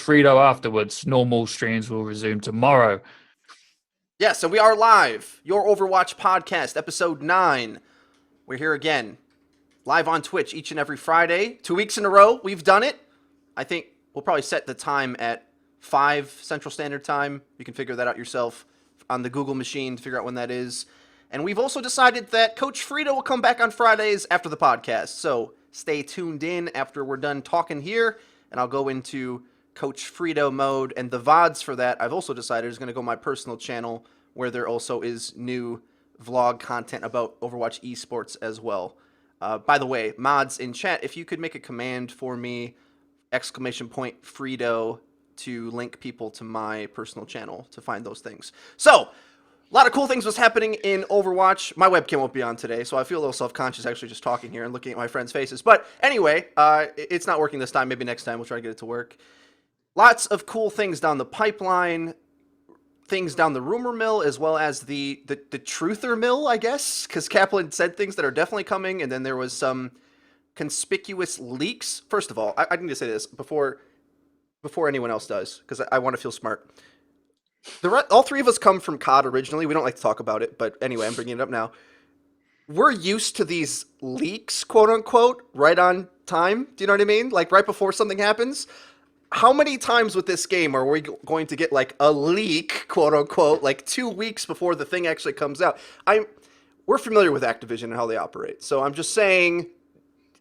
Frito afterwards. Normal streams will resume tomorrow. Yeah, so we are live. Your Overwatch podcast, episode 9. We're here again, live on Twitch each and every Friday. 2 weeks in a row, we've done it. I think we'll probably set the time at 5 Central Standard Time. You can figure that out yourself on the Google machine to figure out when that is. And we've also decided that Coach Frito will come back on Fridays after the podcast. So stay tuned in after we're done talking here, and I'll go into Coach Frito mode, and the VODs for that I've also decided is going to go my personal channel, where there also is new vlog content about Overwatch esports as well. By the way, mods in chat, if you could make a command for me, ! Frito, to link people to my personal channel to find those things. So, a lot of cool things was happening in Overwatch. My webcam won't be on today, so I feel a little self-conscious actually just talking here and looking at my friends' faces. But anyway, it's not working this time. Maybe next time we'll try to get it to work. Lots of cool things down the pipeline, things down the rumor mill, as well as the truther mill, I guess, because Kaplan said things that are definitely coming, and then there was some conspicuous leaks. First of all, I need to say this before anyone else does, because I want to feel smart. All three of us come from COD originally. We don't like to talk about it, but anyway, I'm bringing it up now. We're used to these leaks, quote unquote, right on time. Do you know what I mean? Like right before something happens. How many times with this game are we going to get like a leak, quote unquote, like 2 weeks before the thing actually comes out? We're familiar with Activision and how they operate. So I'm just saying,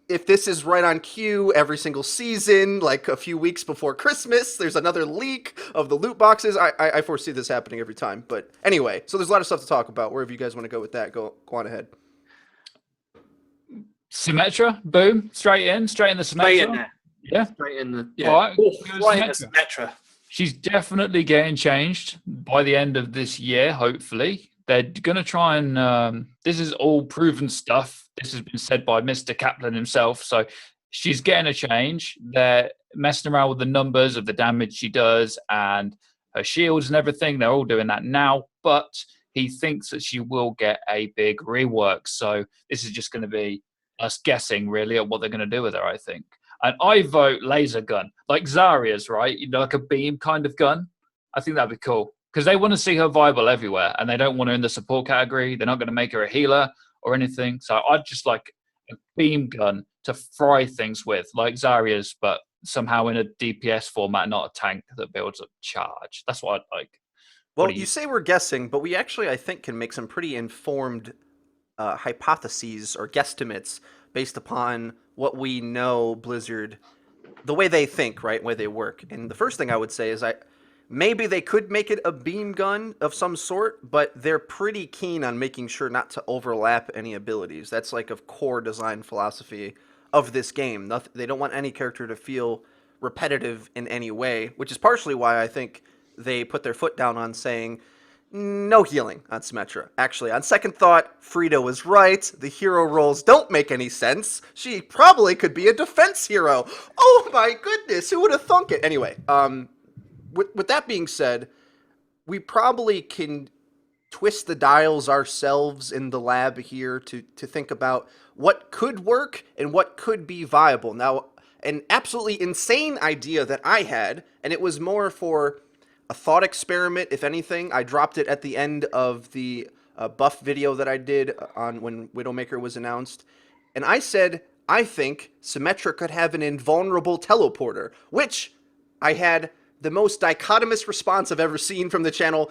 if this is right on cue every single season, like a few weeks before Christmas, there's another leak of the loot boxes. I foresee this happening every time. But anyway, so there's a lot of stuff to talk about. Wherever you guys want to go with that, go on ahead. Symmetra, boom, straight in the Symmetra. Straight in there. Yeah. Straight in the, yeah. All right. Right in the Symmetra. She's definitely getting changed by the end of this year, hopefully. They're going to try and, this is all proven stuff. This has been said by Mr. Kaplan himself. So she's getting a change. They're messing around with the numbers of the damage she does and her shields and everything. They're all doing that now. But he thinks that she will get a big rework. So this is just going to be us guessing, really, at what they're going to do with her, I think. And I vote laser gun, like Zarya's, right? You know, like a beam kind of gun. I think that'd be cool because they want to see her viable everywhere, and they don't want her in the support category. They're not going to make her a healer or anything. So I'd just like a beam gun to fry things with, like Zarya's, but somehow in a DPS format, not a tank that builds up charge. That's what I'd like. Well, you say we're guessing, but we actually, I think, can make some pretty informed hypotheses or guesstimates based upon what we know Blizzard, the way they think, right, the way they work. And the first thing I would say is maybe they could make it a beam gun of some sort, but they're pretty keen on making sure not to overlap any abilities. That's like a core design philosophy of this game. They don't want any character to feel repetitive in any way, which is partially why I think they put their foot down on saying no healing on Symmetra. Actually, on second thought, Frito was right. The hero roles don't make any sense. She probably could be a defense hero. Oh my goodness, who would have thunk it? Anyway, with that being said, we probably can twist the dials ourselves in the lab here to think about what could work and what could be viable. Now, an absolutely insane idea that I had, and it was more for a thought experiment, if anything. I dropped it at the end of the Buff video that I did on when Widowmaker was announced. And I said, I think Symmetra could have an invulnerable teleporter, which I had the most dichotomous response I've ever seen from the channel.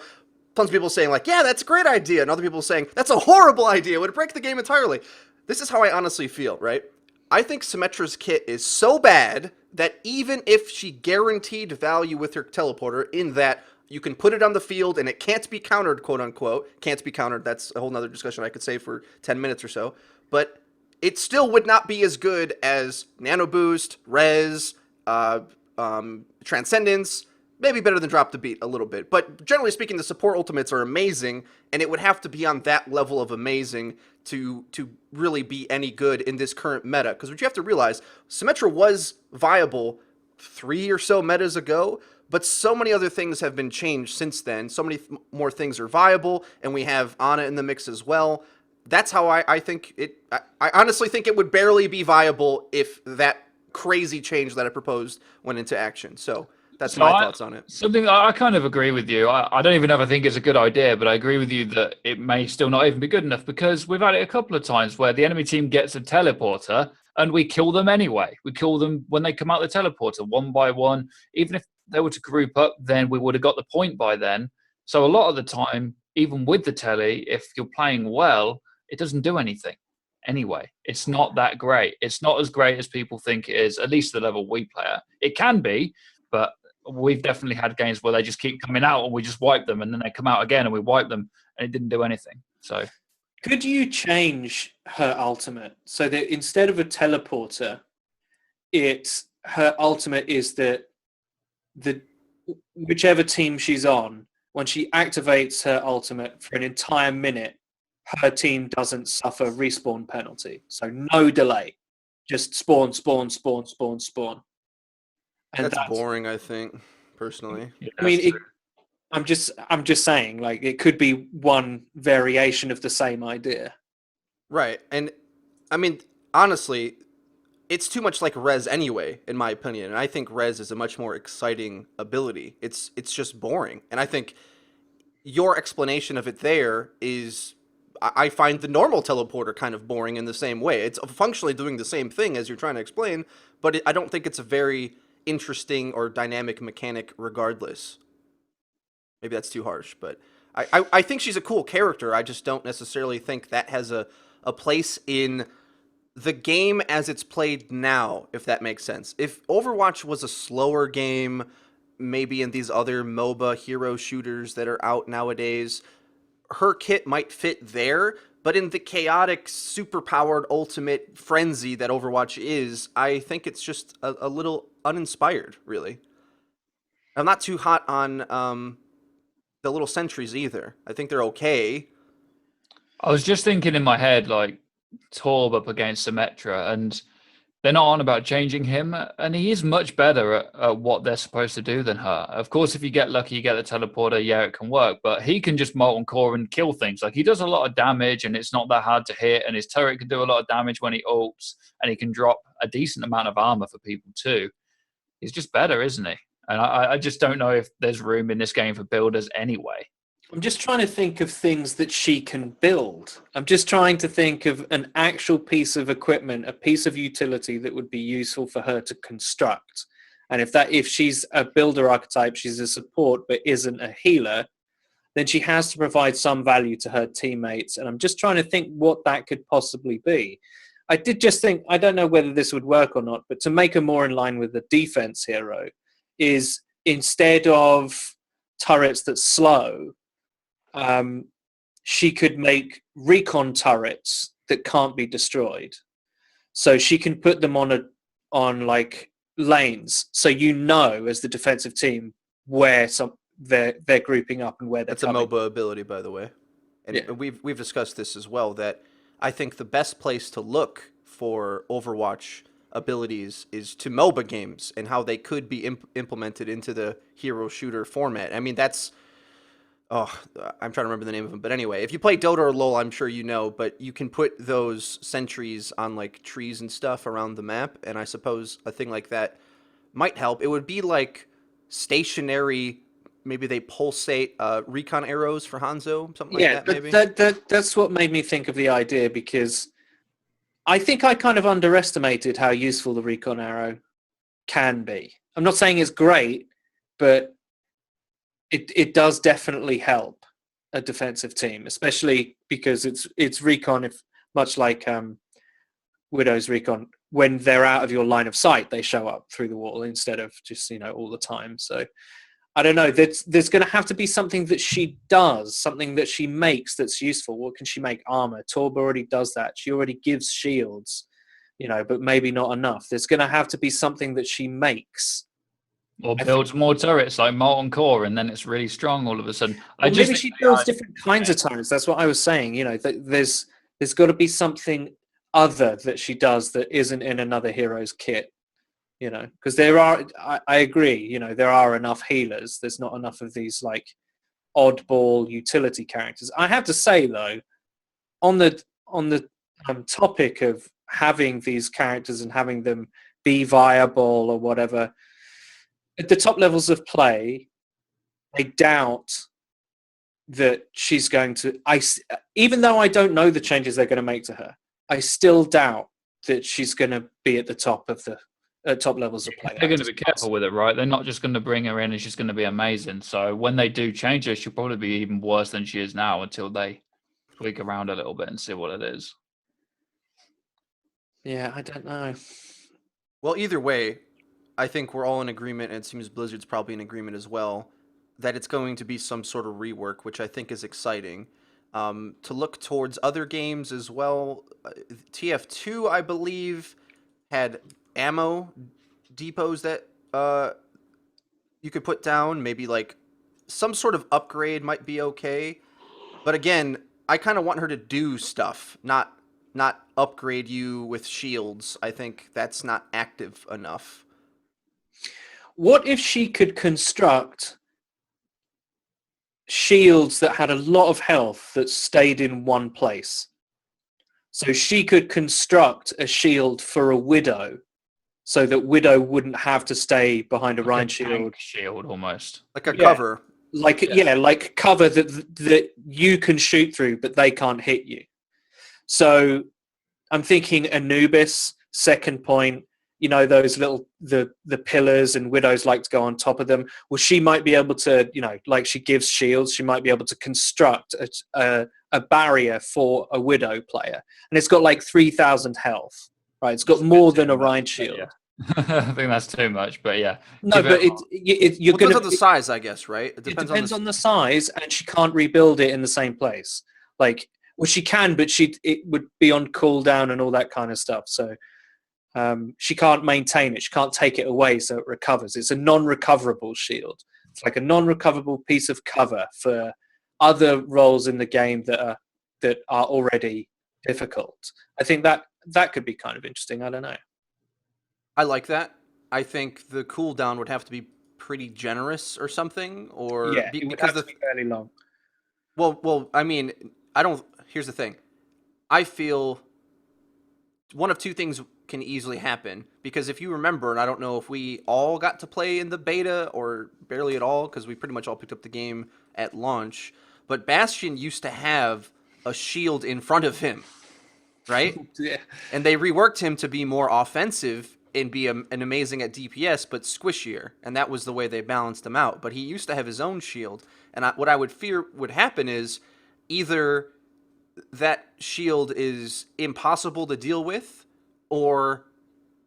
Tons of people saying like, yeah, that's a great idea. And other people saying, that's a horrible idea. It would break the game entirely. This is how I honestly feel, right? I think Symmetra's kit is so bad that even if she guaranteed value with her teleporter, in that you can put it on the field and it can't be countered, quote unquote, can't be countered, that's a whole nother discussion I could say for 10 minutes or so, but it still would not be as good as Nano Boost, Res, Transcendence, maybe better than Drop the Beat a little bit. But generally speaking, the support ultimates are amazing, and it would have to be on that level of amazing to really be any good in this current meta. Because what you have to realize, Symmetra was viable 3 or so metas ago, but so many other things have been changed since then. So many more things are viable, and we have Ana in the mix as well. That's how I think it... I honestly think it would barely be viable if that crazy change that I proposed went into action. So That's So my thoughts on it. Something I kind of agree with you. I don't even know if I think it's a good idea, but I agree with you that it may still not even be good enough because we've had it a couple of times where the enemy team gets a teleporter and we kill them anyway. We kill them when they come out the teleporter one by one. Even if they were to group up, then we would have got the point by then. So a lot of the time, even with the telly, if you're playing well, it doesn't do anything anyway. It's not that great. It's not as great as people think it is, at least the level we play at. It can be, but we've definitely had games where they just keep coming out and we just wipe them and then they come out again and we wipe them and it didn't do anything. So could you change her ultimate so that instead of a teleporter, her ultimate is that whichever team she's on, when she activates her ultimate for an entire minute, her team doesn't suffer respawn penalty. So no delay. Just spawn, spawn, spawn, spawn, spawn. And That's boring, I think, personally. yeah, I mean, I'm just saying, like, it could be one variation of the same idea. Right. And I mean, honestly, it's too much like Res anyway, in my opinion. And I think Res is a much more exciting ability. It's just boring. And I think your explanation of it there is, I find the normal teleporter kind of boring in the same way. It's functionally doing the same thing as you're trying to explain, but I don't think it's a very interesting or dynamic mechanic regardless. Maybe that's too harsh, but I think she's a cool character. I just don't necessarily think that has a place in the game as it's played now, if that makes sense. If Overwatch was a slower game, maybe in these other MOBA hero shooters that are out nowadays, her kit might fit there, but in the chaotic, super-powered ultimate frenzy that Overwatch is, I think it's just a little uninspired, really. I'm not too hot on the little sentries either. I think they're okay. I was just thinking in my head, like Torb up against Symmetra, and they're not on about changing him, and he is much better at what they're supposed to do than her. Of course, if you get lucky, you get the teleporter, yeah, it can work, but he can just molten core and kill things. Like, he does a lot of damage, and it's not that hard to hit, and his turret can do a lot of damage when he ults, and he can drop a decent amount of armor for people too. He's just better, isn't he? And I just don't know if there's room in this game for builders anyway. I'm just trying to think of things that she can build. I'm just trying to think of an actual piece of equipment, a piece of utility that would be useful for her to construct. And if she's a builder archetype, she's a support but isn't a healer, then she has to provide some value to her teammates. And I'm just trying to think what that could possibly be. I did just think, I don't know whether this would work or not, but to make her more in line with the defense hero is, instead of turrets that slow, she could make recon turrets that can't be destroyed. So she can put them on like lanes, so as the defensive team where they're grouping up and where they're coming. That's a MOBA ability, by the way. And Yeah. we've discussed this as well, that I think the best place to look for Overwatch abilities is to MOBA games and how they could be implemented into the hero shooter format. I mean, that's... Oh, I'm trying to remember the name of them. But anyway, if you play Dota or LoL, I'm sure you know, but you can put those sentries on like trees and stuff around the map. And I suppose a thing like that might help. It would be like stationary, maybe they pulsate recon arrows for Hanzo, something like that, maybe. That's what made me think of the idea, because I think I kind of underestimated how useful the recon arrow can be. I'm not saying it's great, but it does definitely help a defensive team, especially because it's recon, if much like Widow's recon, when they're out of your line of sight, they show up through the wall instead of just, all the time. So I don't know. There's going to have to be something that she does, something that she makes that's useful. What can she make? Armor. Torb already does that. She already gives shields, but maybe not enough. There's going to have to be something that she makes. Or builds more turrets like molten core, and then it's really strong all of a sudden. Maybe she builds different kinds of turrets. That's what I was saying. There's got to be something other that she does that isn't in another hero's kit. Because there are. I agree. There are enough healers. There's not enough of these like oddball utility characters. I have to say though, on the topic of having these characters and having them be viable or whatever, at the top levels of play, I doubt that she's going to. Even though I don't know the changes they're going to make to her, I still doubt that she's going to be at the top of the top levels of play. They're going to be careful with it, right? They're not just going to bring her in and she's going to be amazing. So when they do change her, she'll probably be even worse than she is now until they tweak around a little bit and see what it is. Yeah, I don't know. Well, either way, I think we're all in agreement, and it seems Blizzard's probably in agreement as well, that it's going to be some sort of rework, which I think is exciting. To look towards other games as well, TF2, I believe, had ammo depots that you could put down. Maybe like some sort of upgrade might be okay. But again, I kind of want her to do stuff, not upgrade you with shields. I think that's not active enough. What if she could construct shields that had a lot of health that stayed in one place? So she could construct a shield for a Widow so that Widow wouldn't have to stay behind a Rhine shield. Shield almost. Like a cover. Like like cover that you can shoot through, but they can't hit you. So I'm thinking Anubis, second point, you know, those little the pillars, and Widows like to go on top of them. Well, she might be able to, you know, like she gives shields, she might be able to construct a barrier for a Widow player. And it's got like 3,000 health, right? It's got more than a Rhine shield. Yeah. I think that's too much, but yeah. No, but you're going to... Depends on the size, I guess, right? It depends on the size, and she can't rebuild it in the same place. Like, well, she can, but it would be on cooldown and all that kind of stuff. So she can't maintain it. She can't take it away so it recovers. It's a non-recoverable shield. It's like a non-recoverable piece of cover for other roles in the game that are already difficult. I think that could be kind of interesting. I don't know. I like that. I think the cooldown would have to be pretty generous or something, or yeah, it would have to be fairly long. Well, I mean, I don't. Here's the thing. I feel one of two things can easily happen, because if you remember, and I don't know if we all got to play in the beta or barely at all, because we pretty much all picked up the game at launch, but Bastion used to have a shield in front of him, right? Yeah. And they reworked him to be more offensive and be an amazing at DPS, but squishier. And that was the way they balanced him out. But he used to have his own shield. And what I would fear would happen is either that shield is impossible to deal with or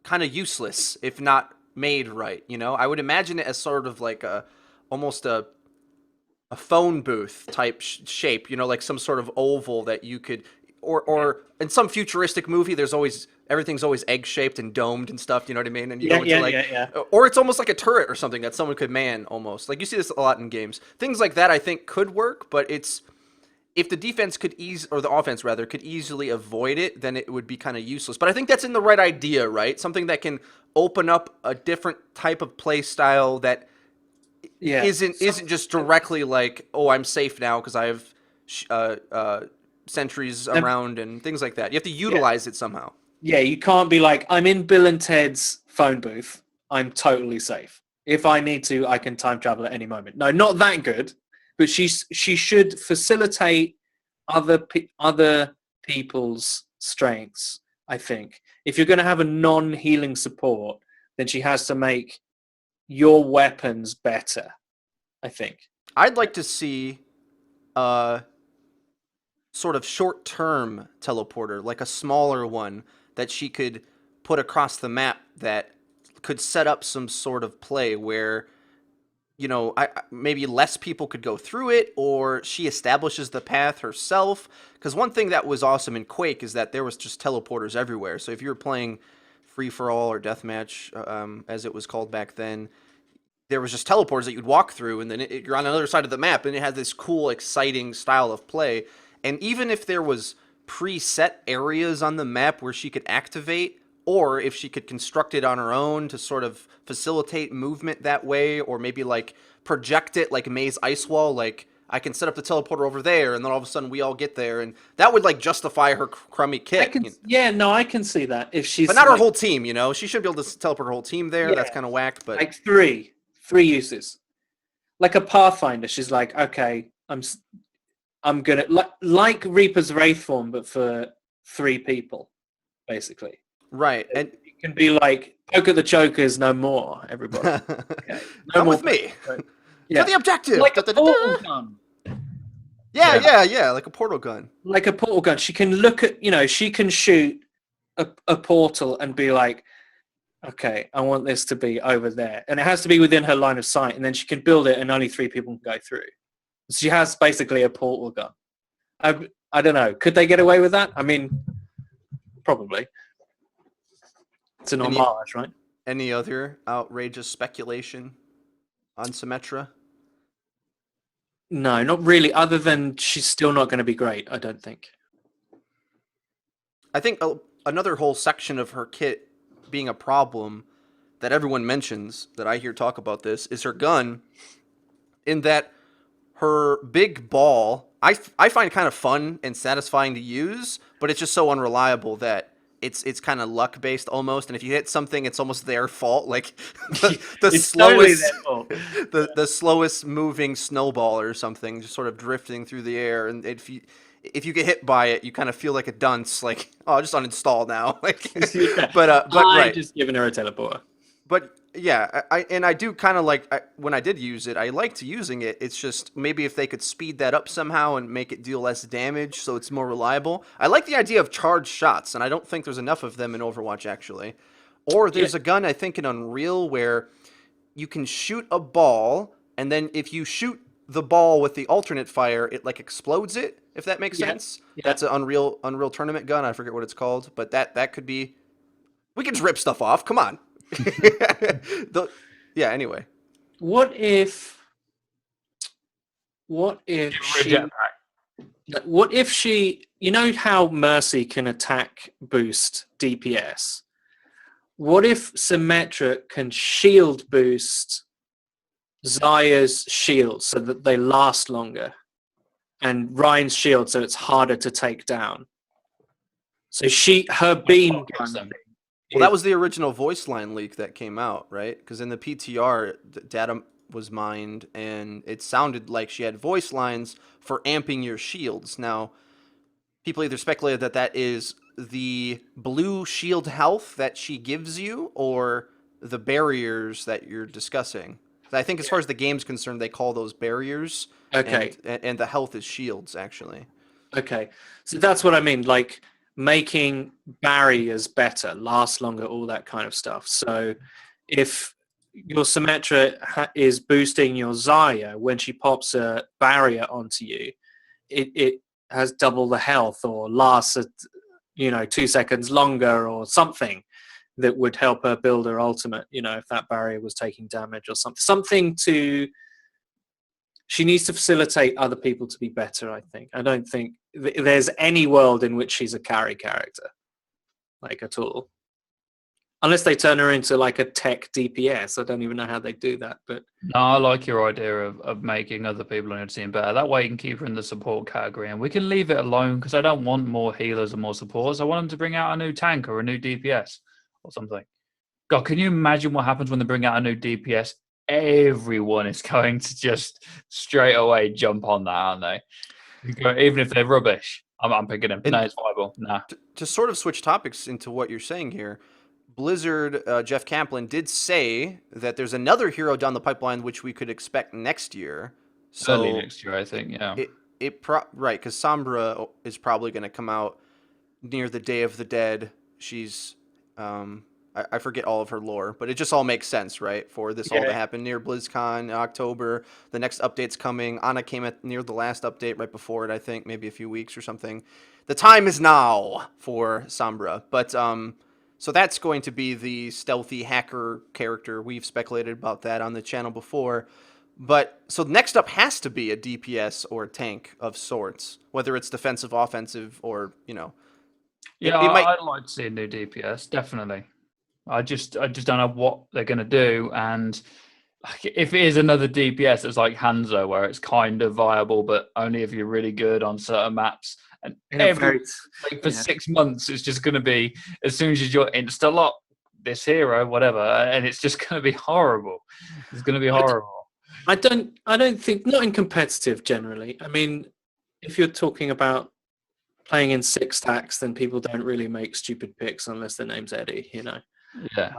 kind of useless if not made right. You know, I would imagine it as sort of like almost a phone booth type shape, you know, like some sort of oval that you could, or in some futuristic movie, everything's always egg shaped and domed and stuff. You know what I mean? And you go into or it's almost like a turret or something that someone could man almost. Like you see this a lot in games. Things like that I think could work, but if the defense or the offense rather could easily avoid it, then it would be kind of useless. But I think that's in the right idea, right? Something that can open up a different type of play style that isn't just directly like, oh, I'm safe now because I have sentries around and things like that. You have to utilize it somehow. Yeah, you can't be like, I'm in Bill and Ted's phone booth. I'm totally safe. If I need to, I can time travel at any moment. No, not that good. But she should facilitate other people's strengths, I think. If you're going to have a non-healing support, then she has to make your weapons better, I think. I'd like to see sort of short-term teleporter, like a smaller one that she could put across the map that could set up some sort of play where, you know, maybe less people could go through it, or she establishes the path herself. Because one thing that was awesome in Quake is that there was just teleporters everywhere. So if you were playing free-for-all or deathmatch, as it was called back then, there was just teleporters that you'd walk through, and then you're on another side of the map, and it had this cool, exciting style of play. And even if there was preset areas on the map where she could activate, or if she could construct it on her own to sort of facilitate movement that way, or maybe like project it like Maze Ice Wall, like I can set up the teleporter over there, and then all of a sudden we all get there, and that would like justify her crummy kit. I can see that if she's, but not her whole team. You know, she should be able to teleport her whole team there. Yeah, that's kind of whack. But like three 3 uses. Like a Pathfinder, she's like, okay, I'm gonna like Reaper's Wraith form, but for 3 people, basically. Right, and It can be like poke at the chokers, no more, everybody. Okay. No come more with me Yeah. to the objective. Like a portal gun. Yeah, like a portal gun. Like a portal gun. She can look at, she can shoot a portal and be like, okay, I want this to be over there. And it has to be within her line of sight. And then she can build it and only 3 people can go through. She has basically a portal gun. I don't know. Could they get away with that? I mean, probably. It's an homage, right? Any other outrageous speculation on Symmetra? No, not really, other than she's still not going to be great, I don't think. I think another whole section of her kit being a problem that everyone mentions, that I hear talk about this, is her gun, in that her big ball, I find kind of fun and satisfying to use, but it's just so unreliable that it's kind of luck based almost, and if you hit something, it's almost their fault. Like the slowest, totally the slowest moving snowball or something, just sort of drifting through the air, and if you get hit by it, you kind of feel like a dunce, like, oh, just uninstall now. Like, but right, just giving her a teleporter. But yeah, I do kind of like, when I did use it, I liked using it. It's just maybe if they could speed that up somehow and make it deal less damage so it's more reliable. I like the idea of charged shots, and I don't think there's enough of them in Overwatch, actually. Or there's a gun, I think, in Unreal where you can shoot a ball, and then if you shoot the ball with the alternate fire, it like explodes it, if that makes sense. Yeah. That's an Unreal Tournament gun. I forget what it's called, but that could be... We can just rip stuff off. Come on. Anyway. What if she, how Mercy can attack boost DPS? What if Symmetra can shield boost Zaya's shield so that they last longer, and Ryan's shield so it's harder to take down? So her beam gun. Well, that was the original voice line leak that came out, right? Because in the PTR, the data was mined, and it sounded like she had voice lines for amping your shields. Now, people either speculated that is the blue shield health that she gives you, or the barriers that you're discussing. I think as far as the game's concerned, they call those barriers. Okay. And the health is shields, actually. Okay. So that's what I mean, like making barriers better, last longer, all that kind of stuff. So if your Symmetra is boosting your Zarya, when she pops a barrier onto you, it has double the health, or lasts 2 seconds longer, or something that would help her build her ultimate, if that barrier was taking damage or something to... She needs to facilitate other people to be better, I think. I don't think there's any world in which she's a carry character, like, at all. Unless they turn her into, like, a tech DPS. I don't even know how they do that. But no, I like your idea of making other people on your team better. That way you can keep her in the support category, and we can leave it alone, because I don't want more healers and more supporters. I want them to bring out a new tank or a new DPS or something. God, can you imagine what happens when they bring out a new DPS? Everyone is going to just straight away jump on that, aren't they? Even if they're rubbish. I'm picking them. No, it's viable. Nah. To sort of switch topics into what you're saying here, Blizzard, Jeff Kaplan, did say that there's another hero down the pipeline which we could expect next year. So early next year, I think, yeah. Right, because Sombra is probably going to come out near the Day of the Dead. She's... I forget all of her lore, but it just all makes sense, right? For this all to happen near BlizzCon in October. The next update's coming. Ana came at near the last update right before it, I think, maybe a few weeks or something. The time is now for Sombra. But so that's going to be the stealthy hacker character. We've speculated about that on the channel before. But so next up has to be a DPS or a tank of sorts, whether it's defensive, offensive, or, Yeah, I'd like to see a new DPS, definitely. I just don't know what they're going to do, and if it is another DPS, it's like Hanzo, where it's kind of viable, but only if you're really good on certain maps. And for 6 months, it's just going to be, as soon as you're insta-lock, this hero, whatever, and it's just going to be horrible. It's going to be horrible. I don't think, not in competitive generally. I mean, if you're talking about playing in 6 stacks, then people don't really make stupid picks unless their name's Eddie, you know. Yeah.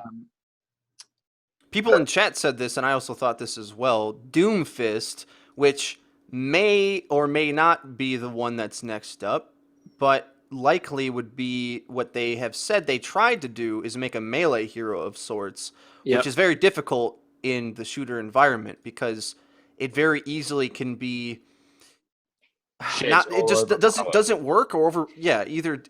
People in chat said this, and I also thought this as well. Doomfist, which may or may not be the one that's next up, but likely would be what they have said they tried to do is make a melee hero of sorts, which is very difficult in the shooter environment because it very easily can be it just doesn't work or either.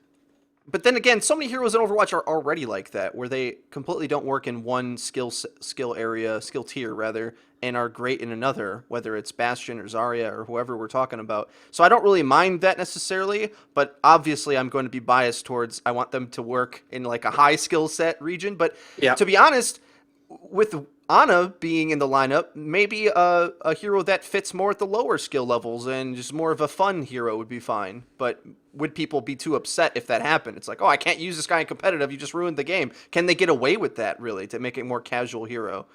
But then again, so many heroes in Overwatch are already like that, where they completely don't work in one skill tier rather, and are great in another, whether it's Bastion or Zarya or whoever we're talking about. So I don't really mind that necessarily, but obviously I'm going to be biased towards I want them to work in like a high skill set region. But to be honest, with Ana being in the lineup, maybe a hero that fits more at the lower skill levels and just more of a fun hero would be fine. But would people be too upset if that happened? It's like, oh, I can't use this guy in competitive. You just ruined the game. Can they get away with that, really, to make it a more casual hero?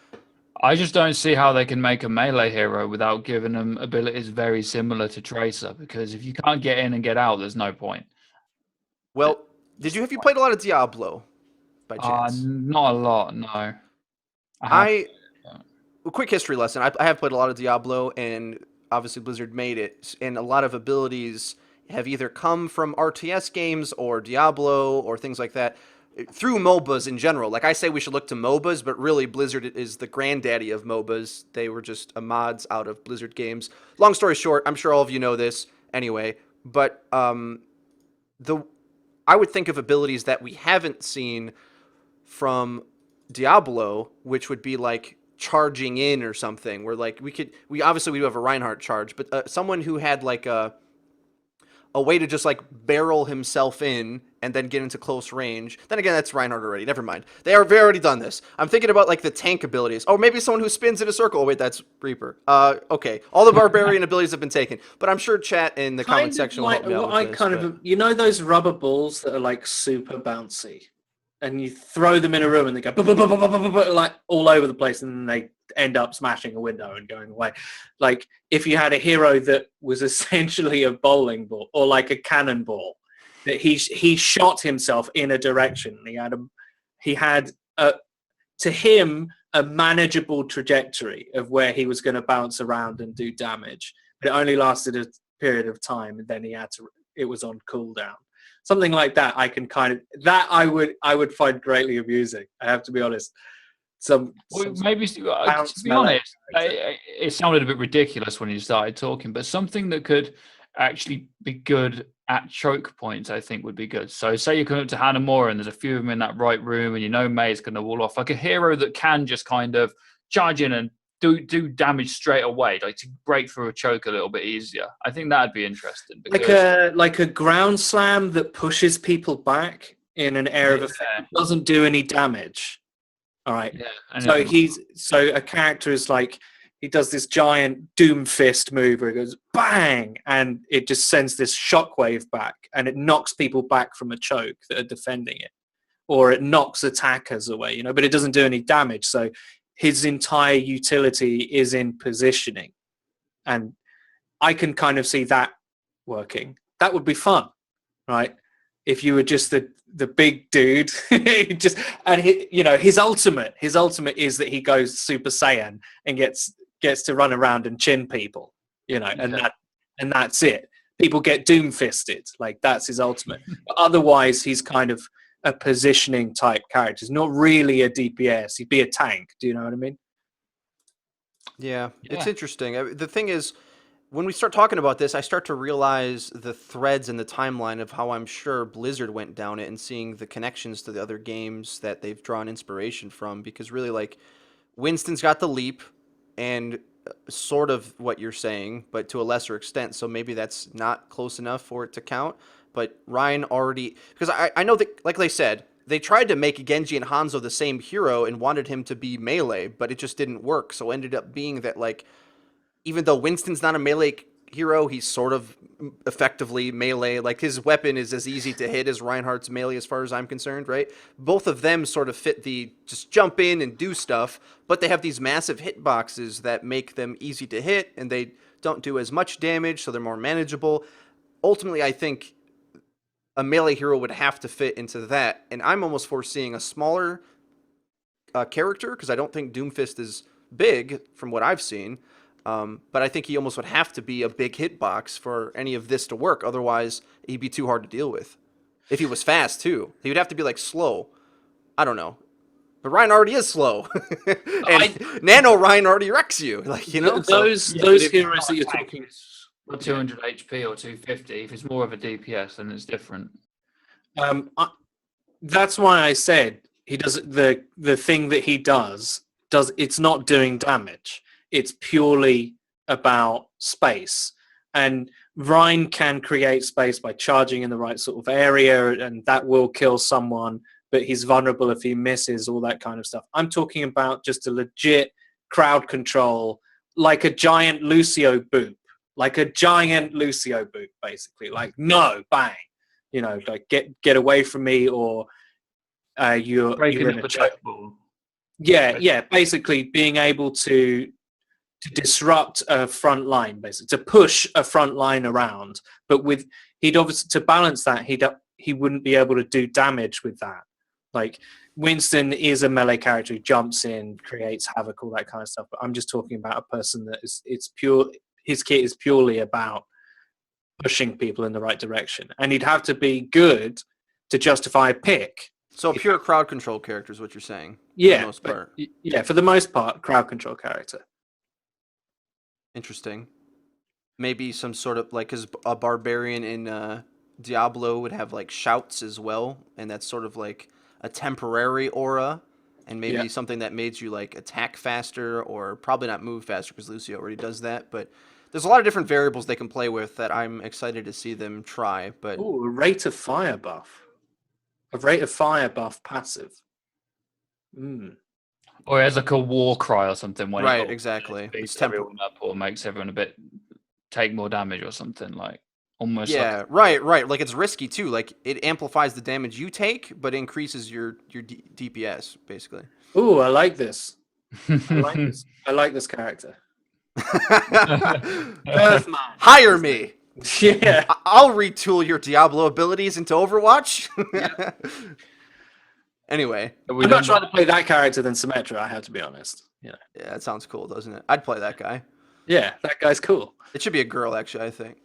I just don't see how they can make a melee hero without giving them abilities very similar to Tracer, because if you can't get in and get out, there's no point. Well, have you played a lot of Diablo by chance? Not a lot, no. A quick history lesson. I have played a lot of Diablo, and obviously Blizzard made it, and a lot of abilities have either come from RTS games or Diablo or things like that through MOBAs in general. Like I say, we should look to MOBAs, but really Blizzard is the granddaddy of MOBAs. They were just mods out of Blizzard games. Long story short, I'm sure all of you know this anyway, but I would think of abilities that we haven't seen from Diablo, which would be like charging in or something, where like we obviously do have a Reinhardt charge, but someone who had like a way to just like barrel himself in and then get into close range. Then again, that's Reinhardt already. Never mind. They've already done this. I'm thinking about like the tank abilities. Oh, maybe someone who spins in a circle. Oh, wait, that's Reaper. Okay. All the barbarian abilities have been taken, but I'm sure chat in the comment section will help me out with this. You know those rubber balls that are like super bouncy, and you throw them in a room and they go like all over the place, and then they end up smashing a window and going away. Like if you had a hero that was essentially a bowling ball or like a cannonball, that he shot himself in a direction. He had to him a manageable trajectory of where he was going to bounce around and do damage. But it only lasted a period of time, and then it was on cooldown. Something like that, I would find greatly amusing. I have to be honest. Maybe to be honest, it sounded a bit ridiculous when you started talking, but something that could actually be good at choke points, I think, would be good. So say you come up to Hanamura and there's a few of them in that right room, and you know May's going to wall off, like a hero that can just kind of charge in and do damage straight away, like to break through a choke a little bit easier. I think that'd be interesting. Like a ground slam that pushes people back in an area of effect, doesn't do any damage. All right. Yeah, so a character is like, he does this giant doom fist move where it goes bang, and it just sends this shockwave back, and it knocks people back from a choke that are defending it, or it knocks attackers away, but it doesn't do any damage. So his entire utility is in positioning, and I can kind of see that working. That would be fun, right? If you were just the big dude, his ultimate is that he goes Super Saiyan and gets to run around and chin people, and that's it. People get doom fisted, like that's his ultimate. But otherwise, he's kind of a positioning type character. He's not really a DPS. He'd be a tank. Do you know what I mean? Yeah. It's interesting. The thing is, when we start talking about this, I start to realize the threads in the timeline of how I'm sure Blizzard went down it, and seeing the connections to the other games that they've drawn inspiration from. Because really, like, Winston's got the leap, and sort of what you're saying, but to a lesser extent. So maybe that's not close enough for it to count. But Ryan already, because I know that, like they said, they tried to make Genji and Hanzo the same hero and wanted him to be melee, but it just didn't work. So it ended up being that, like, even though Winston's not a melee hero. He's sort of effectively melee. Like his weapon is as easy to hit as Reinhardt's melee as far as I'm concerned, right? Both of them sort of fit the just jump in and do stuff, but they have these massive hitboxes that make them easy to hit, and they don't do as much damage, so they're more manageable. Ultimately, I think a melee hero would have to fit into that, and I'm almost foreseeing a smaller character, because I don't think Doomfist is big from what I've seen. But I think he almost would have to be a big hitbox for any of this to work. Otherwise, he'd be too hard to deal with. If he was fast, too. He would have to be, like, slow. I don't know. But Ryan already is slow. And Nano Ryan already wrecks you. Like, you know? Those heroes that you're talking... 200 HP or 250. If it's more of a DPS, then it's different. That's why I said he does the thing that he does. It's not doing damage. It's purely about space. And Rhine can create space by charging in the right sort of area, and that will kill someone, but he's vulnerable if he misses, all that kind of stuff. I'm talking about just a legit crowd control, like a giant Lucio boop. Basically. Like, no, bang. You know, like, get away from me, or you're in a choke ball. Yeah, basically being able to disrupt a front line, basically to push a front line around, but he'd obviously, to balance that, he wouldn't be able to do damage with that. Like, Winston is a melee character who jumps in, creates havoc, all that kind of stuff, but I'm just talking about a person that his kit is purely about pushing people in the right direction, and he'd have to be good to justify a pick. So pure crowd control character is what you're saying? Yeah, for the most part. Yeah, for the most part, crowd control character. Interesting. Maybe some sort of, like, because a barbarian in Diablo would have, like, shouts as well, and that's sort of like a temporary aura, and maybe something that made you, like, attack faster, or probably not move faster, because Lucio already does that, but there's a lot of different variables they can play with that I'm excited to see them try. But a rate of fire buff. A rate of fire buff passive. Or as like a war cry or something. When right, exactly. Beats everyone up or makes everyone take more damage or something, like almost. Yeah, like right. Like, it's risky too. Like, it amplifies the damage you take, but increases your DPS basically. Ooh, I like this. I like this character. Earthman. Hire me. Yeah, I'll retool your Diablo abilities into Overwatch. Yeah. Anyway, I'm not trying to play that character than Symmetra, I have to be honest. Yeah, that sounds cool, doesn't it? I'd play that guy. Yeah, that guy's cool. It should be a girl, actually, I think.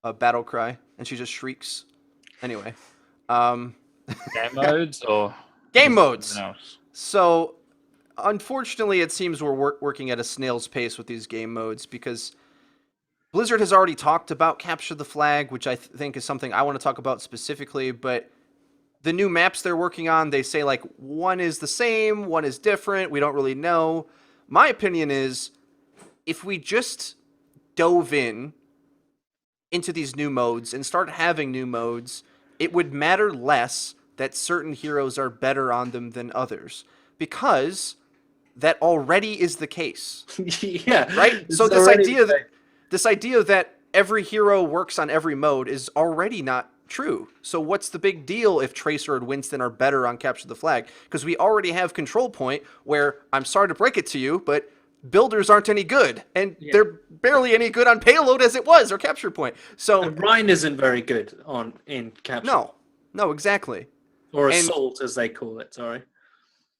A battle cry, and she just shrieks. Anyway, game modes or game modes. So, unfortunately, it seems we're working at a snail's pace with these game modes, because Blizzard has already talked about Capture the Flag, which I think is something I want to talk about specifically, but the new maps they're working on, they say, like, one is the same, one is different, we don't really know. My opinion is, if we just dove into these new modes and start having new modes, it would matter less that certain heroes are better on them than others, because that already is the case. Yeah. Right? So this idea that every hero works on every mode is already not true. So what's the big deal if Tracer and Winston are better on Capture the Flag? Because we already have Control Point, where, I'm sorry to break it to you, but builders aren't any good, and they're barely any good on Payload as it was, or Capture Point. So and Rhine isn't very good in Capture. No, exactly. Or Assault, as they call it, sorry.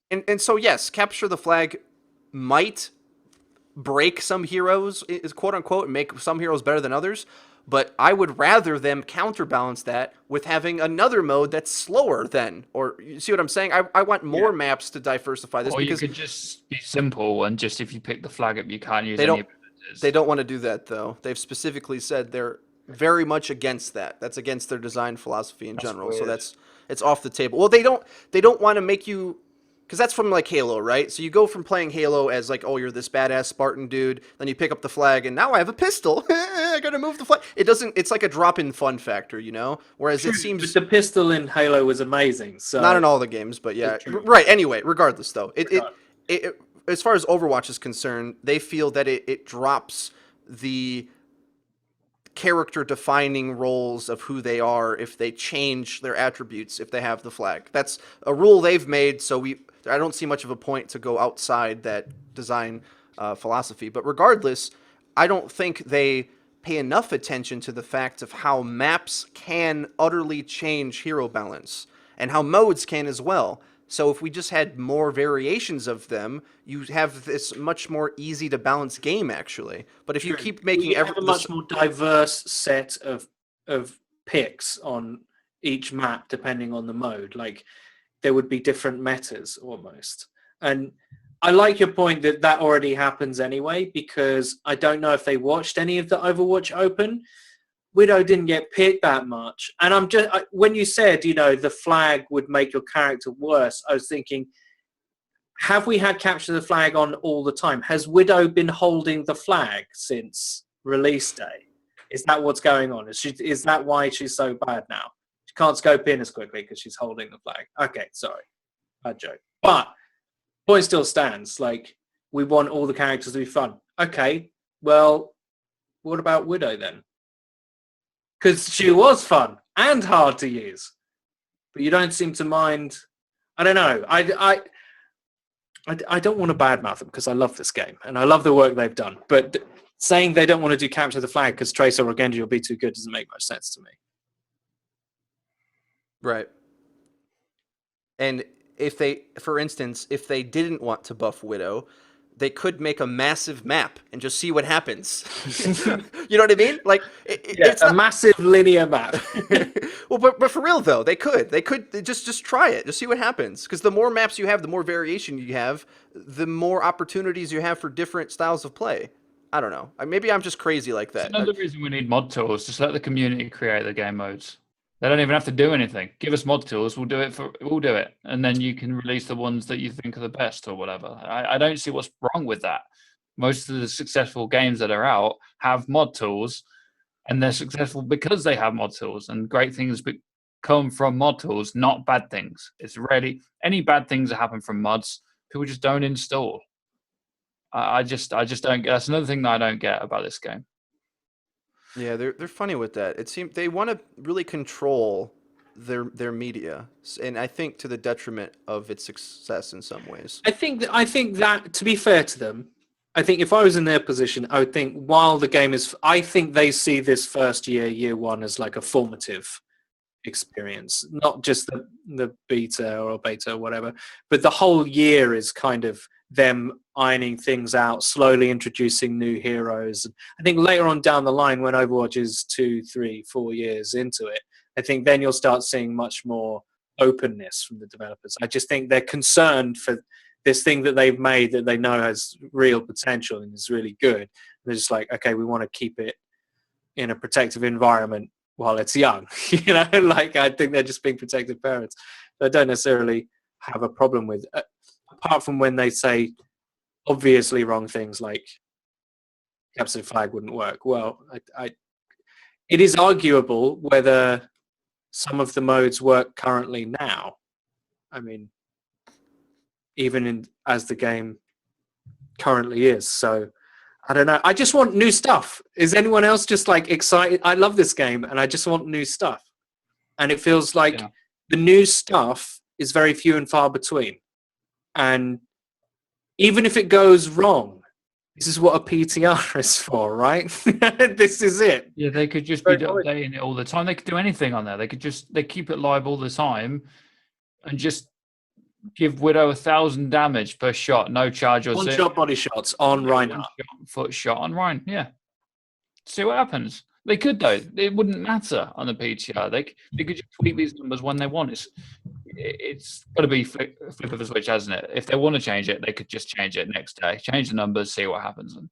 And so, yes, Capture the Flag might break some heroes, quote unquote, and make some heroes better than others, but I would rather them counterbalance that with having another mode that's slower than, or you see what I'm saying? I want more maps to diversify this. Or because you could just be simple, and just if you pick the flag up, you can't use any abilities. They don't want to do that, though. They've specifically said they're very much against that. That's against their design philosophy in general. Weird. So it's off the table. Well, they don't want to make you, because that's from, like, Halo, right? So you go from playing Halo as, like, oh, you're this badass Spartan dude, then you pick up the flag, and now I have a pistol. I gotta move the flag. It's like a drop-in fun factor, you know? Whereas it seems... But the pistol in Halo was amazing, so... Not in all the games, but yeah. Right, anyway, regardless, though. As far as Overwatch is concerned, they feel that it drops the character defining roles of who they are if they change their attributes if they have the flag. That's a rule they've made, so I don't see much of a point to go outside that design philosophy. But regardless, I don't think they pay enough attention to the fact of how maps can utterly change hero balance and how modes can as well. So if we just had more variations of them, you have this much more easy to balance game actually. But if you keep making have a much more diverse set of picks on each map depending on the mode, like there would be different metas almost. And I like your point that that already happens anyway, because I don't know if they watched any of the Overwatch Open. Widow didn't get picked that much. And when you said, you know, the flag would make your character worse, I was thinking, have we had capture the flag on all the time? Has Widow been holding the flag since release day? Is that what's going on? Is that why she's so bad now? She can't scope in as quickly because she's holding the flag. Okay, sorry. Bad joke. But point still stands. Like, we want all the characters to be fun. Okay, well, what about Widow then? Because she was fun and hard to use. But you don't seem to mind. I don't know. I don't want to badmouth them because I love this game and I love the work they've done. But saying they don't want to do capture the flag because Tracer or Genji will be too good doesn't make much sense to me. Right. And if they, for instance, if they didn't want to buff Widow, they could make a massive map and just see what happens. You know what I mean? Like, it's a massive linear map. Well, but for real though, they could just try it, just see what happens. Because the more maps you have, the more variation you have, the more opportunities you have for different styles of play. I don't know. Maybe I'm just crazy like that. It's another reason we need mod tools. Just let the community create the game modes. They don't even have to do anything. Give us mod tools. We'll do it, and then you can release the ones that you think are the best or whatever. I don't see what's wrong with that. Most of the successful games that are out have mod tools, and they're successful because they have mod tools. And great things come from mod tools, not bad things. It's rarely any bad things that happen from mods. People just don't install. I just don't get. That's another thing that I don't get about this game. Yeah, they're funny with that. It seems they want to really control their media, and I think to the detriment of its success in some ways. I think that to be fair to them, I think if I was in their position, I would think while the game is, I think they see this first year one as like a formative experience, not just the beta or whatever, but the whole year is kind of them ironing things out, slowly introducing new heroes. I think later on down the line, when Overwatch is 2, 3, 4 years into it, I think then you'll start seeing much more openness from the developers. I just think they're concerned for this thing that they've made that they know has real potential and is really good. They're just like, okay, we want to keep it in a protective environment while it's young. You know, like I think they're just being protective parents. I don't necessarily have a problem with apart from when they say obviously wrong things like capture flag wouldn't work. Well, it is arguable whether some of the modes work currently now. I mean, even as the game currently is. So I don't know. I just want new stuff. Is anyone else just like excited? I love this game and I just want new stuff. And it feels like the new stuff is very few and far between. And even if it goes wrong, this is what a PTR is for, right? This is it. Yeah, they could just be updating it all the time. They could do anything on there. They keep it live all the time and just give Widow 1,000 damage per shot, no charge or one shot body shots on Reinhardt. Foot shot on Ryan, yeah. See what happens. They could though. It wouldn't matter on the PTR. They could just tweak these numbers when they want. It's got to be flip of the switch, hasn't it? If they want to change it, they could just change it next day. Change the numbers, see what happens. And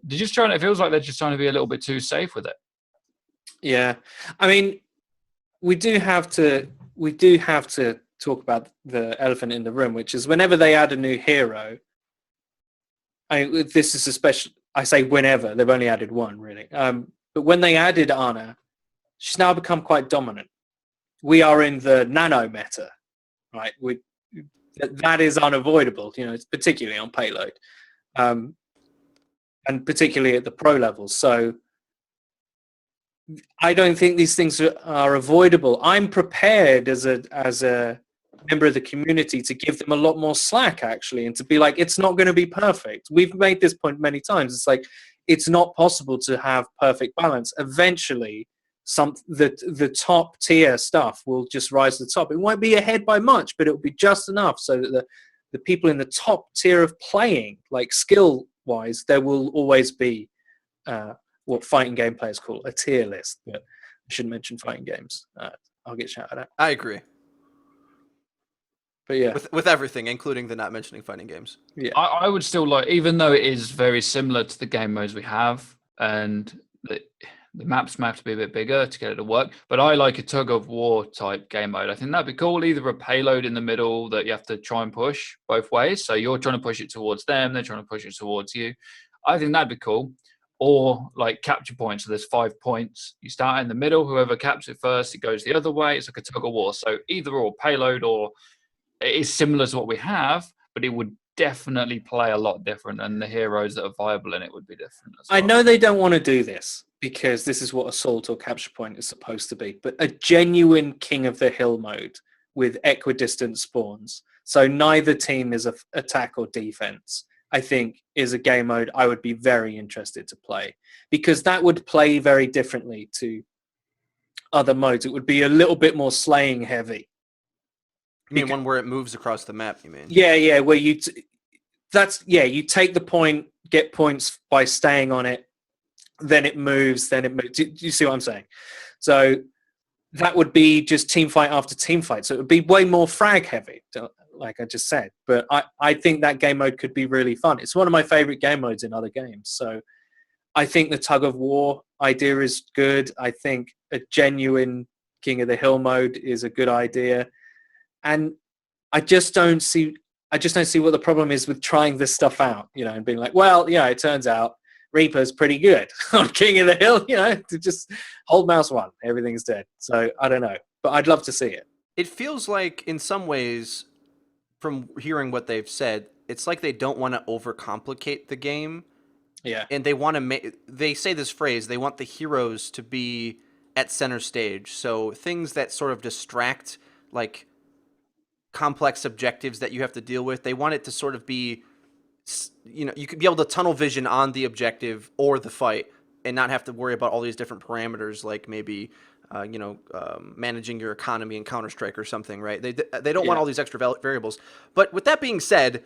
they're just trying. It feels like they're just trying to be a little bit too safe with it. Yeah, I mean, we do have to talk about the elephant in the room, which is whenever they add a new hero. This is especially. I say whenever, they've only added one really. But when they added Ana, she's now become quite dominant. We are in the nano meta, right? That is unavoidable, you know, it's particularly on payload, and particularly at the pro levels. So I don't think these things are avoidable. I'm prepared as a member of the community to give them a lot more slack, actually, and to be like, it's not going to be perfect. We've made this point many times. It's like, it's not possible to have perfect balance. Eventually, the top tier stuff will just rise to the top. It won't be ahead by much, but it will be just enough so that the people in the top tier of playing, like skill-wise, there will always be what fighting game players call a tier list. But I shouldn't mention fighting games. I'll get shouted at. I agree. But yeah, with everything, including the not mentioning fighting games. yeah. I would still like, even though it is very similar to the game modes we have, and the maps may have to be a bit bigger to get it to work, but I like a tug of war type game mode. I think that'd be cool. Either a payload in the middle that you have to try and push both ways. So you're trying to push it towards them, they're trying to push it towards you. I think that'd be cool. Or like capture points. So there's 5 points. You start in the middle. Whoever captures it first, it goes the other way. It's like a tug of war. So either or payload, or it is similar to what we have, but it would definitely play a lot different, and the heroes that are viable in it would be different as well. I know they don't want to do this because this is what assault or capture point is supposed to be, but a genuine King of the Hill mode with equidistant spawns, so neither team is attack or defense, I think is a game mode I would be very interested to play, because that would play very differently to other modes. It would be a little bit more slaying heavy. You mean one where it moves across the map, you mean? Yeah, where you take the point, get points by staying on it, then it moves. Do you see what I'm saying? So that would be just team fight after team fight. So it would be way more frag heavy, like I just said. But I think that game mode could be really fun. It's one of my favorite game modes in other games. So I think the tug of war idea is good. I think a genuine King of the Hill mode is a good idea. And I just don't see what the problem is with trying this stuff out, and being like, well, it turns out Reaper's pretty good on King of the Hill, to just hold mouse one, everything's dead. So I don't know, but I'd love to see it. It feels like in some ways, from hearing what they've said, it's like they don't want to overcomplicate the game. Yeah. And they want to they say this phrase, they want the heroes to be at center stage. So things that sort of distract, like complex objectives that you have to deal with, they want it to sort of be, you could be able to tunnel vision on the objective or the fight and not have to worry about all these different parameters, like maybe managing your economy in Counter-Strike or something, right? They don't want all these extra variables. But with that being said,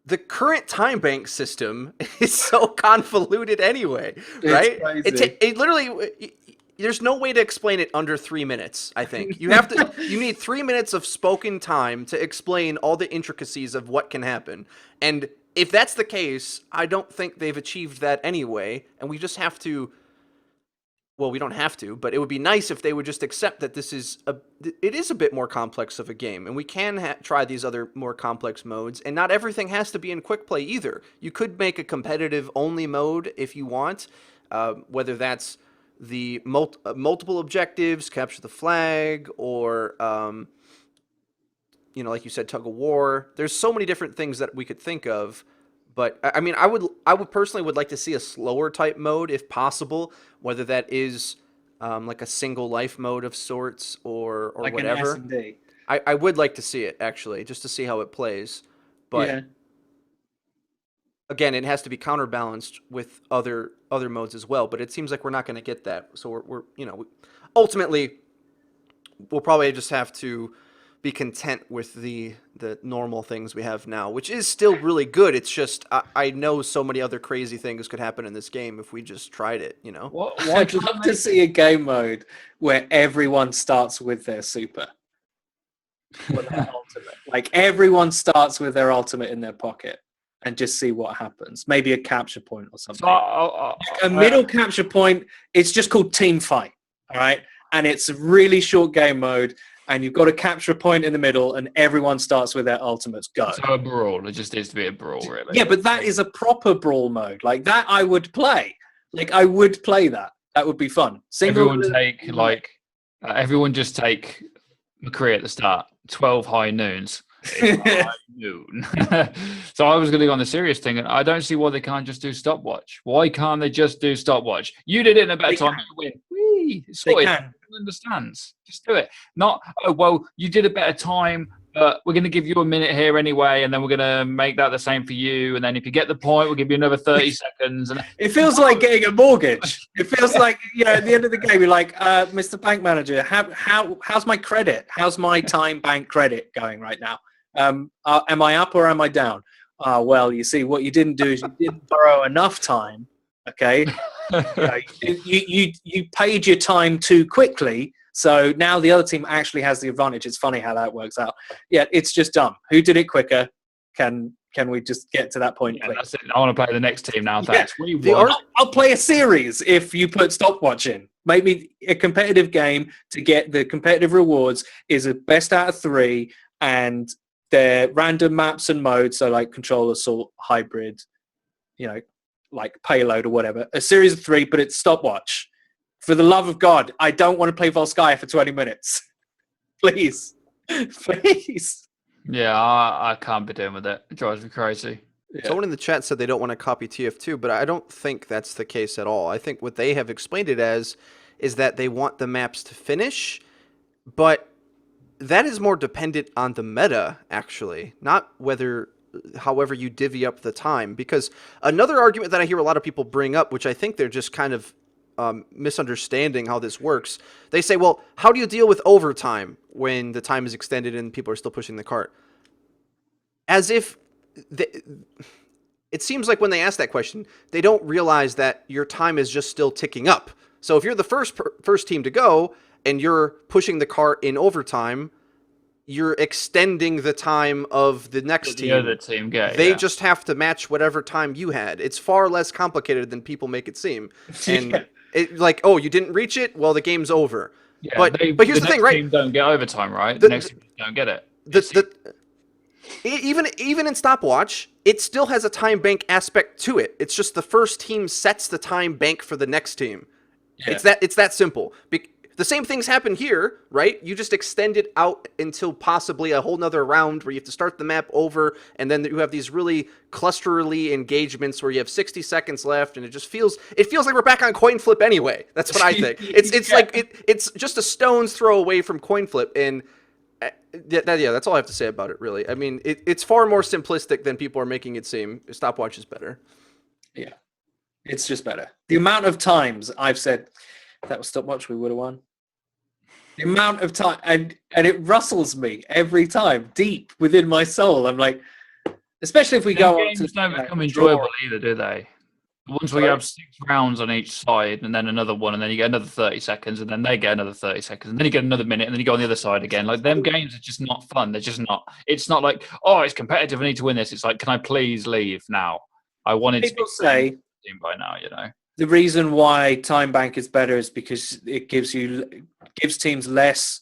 the current time bank system is so convoluted anyway, right? It literally, there's no way to explain it under 3 minutes, I think. You need 3 minutes of spoken time to explain all the intricacies of what can happen. And if that's the case, I don't think they've achieved that anyway. And we just have to, well, we don't have to, but it would be nice if they would just accept that it is a bit more complex of a game. And we can try these other more complex modes. And not everything has to be in quick play either. You could make a competitive only mode if you want, whether that's the multiple objectives, capture the flag, or like you said, tug of war. There's so many different things that we could think of, but I mean, I would personally would like to see a slower type mode if possible, whether that is like a single life mode of sorts or like whatever. An S&D. I would like to see it, actually, just to see how it plays, but again, it has to be counterbalanced with other modes as well. But it seems like we're not going to get that. So we're ultimately we'll probably just have to be content with the normal things we have now, which is still really good. It's just I know so many other crazy things could happen in this game if we just tried it. I'd love to see a game mode where everyone starts with their super. Or their ultimate. Like everyone starts with their ultimate in their pocket. And just see what happens. Maybe a capture point or something. A middle capture point. It's just called team fight. All right, and it's a really short game mode. And you've got a capture point in the middle, and everyone starts with their ultimates. Go. So a brawl. It just needs to be a brawl, really. Yeah, but that is a proper brawl mode. Like that, I would play. Like I would play that. That would be fun. Everyone just take McCree at the start. 12 high noons. noon. So I was going to go on the serious thing, and I don't see why they can't just do stopwatch. Why can't they just do stopwatch? You did it in a better time. You win. Whee! It's sorted. can. Everyone understands. Just do it. Not, oh, well, you did a better time, but we're going to give you a minute here anyway, and then we're going to make that the same for you. And then if you get the point, we'll give you another 30 seconds. And it feels like getting a mortgage. It feels like, at the end of the game, you're like, Mr. Bank Manager, how's my credit? How's my time bank credit going right now? Am I up or am I down? Well, you see, what you didn't do is you didn't borrow enough time. Okay, you paid your time too quickly, so now the other team actually has the advantage. It's funny how that works out. Yeah, it's just dumb. Who did it quicker? Can we just get to that point? Yeah, that's it. I want to play the next team now. Thanks. Yeah. I'll play a series if you put stopwatch in. Maybe a competitive game to get the competitive rewards is a best out of 3, and they're random maps and modes, so like control, assault, hybrid, like payload or whatever. A series of 3, but it's stopwatch. For the love of God, I don't want to play Volskaya for 20 minutes. Please. Please. Yeah, I can't be doing with it. It drives me crazy. Yeah. Someone in the chat said they don't want to copy TF2, but I don't think that's the case at all. I think what they have explained it as is that they want the maps to finish, but that is more dependent on the meta, actually, not however you divvy up the time. Because another argument that I hear a lot of people bring up, which I think they're just kind of misunderstanding how this works, they say, well, how do you deal with overtime when the time is extended and people are still pushing the cart? As if it seems like when they ask that question, they don't realize that your time is just still ticking up. So if you're the first team to go and you're pushing the cart in overtime, you're extending the time of the next team. The other team they just have to match whatever time you had. It's far less complicated than people make it seem. And you didn't reach it? Well, the game's over. Yeah, but here's the thing, right? The next team don't get overtime, right? The next team don't get it. Even in stopwatch, it still has a time bank aspect to it. It's just the first team sets the time bank for the next team. Yeah. It's that simple. The same things happen here, right? You just extend it out until possibly a whole nother round where you have to start the map over, and then you have these really clusterly engagements where you have 60 seconds left, and it feels like we're back on coin flip anyway. That's what I think. It's like it's just a stone's throw away from coin flip, and that's all I have to say about it, really. I mean, it's far more simplistic than people are making it seem. Stopwatch is better. Yeah, it's just better. The amount of times I've said, if that was stopwatch, we would have won. The amount of time, and it rustles me every time, deep within my soul. I'm like, especially if we go on to don't become enjoyable either, do they? Once we have 6 rounds on each side, and then another one, and then you get another 30 seconds, and then they get another 30 seconds, and then you get another minute, and then you go on the other side again. Like, them games are just not fun. They're just not. It's not like, oh, it's competitive, I need to win this. It's like, can I please leave now? I wanted People to say by now, The reason why time bank is better is because it gives teams less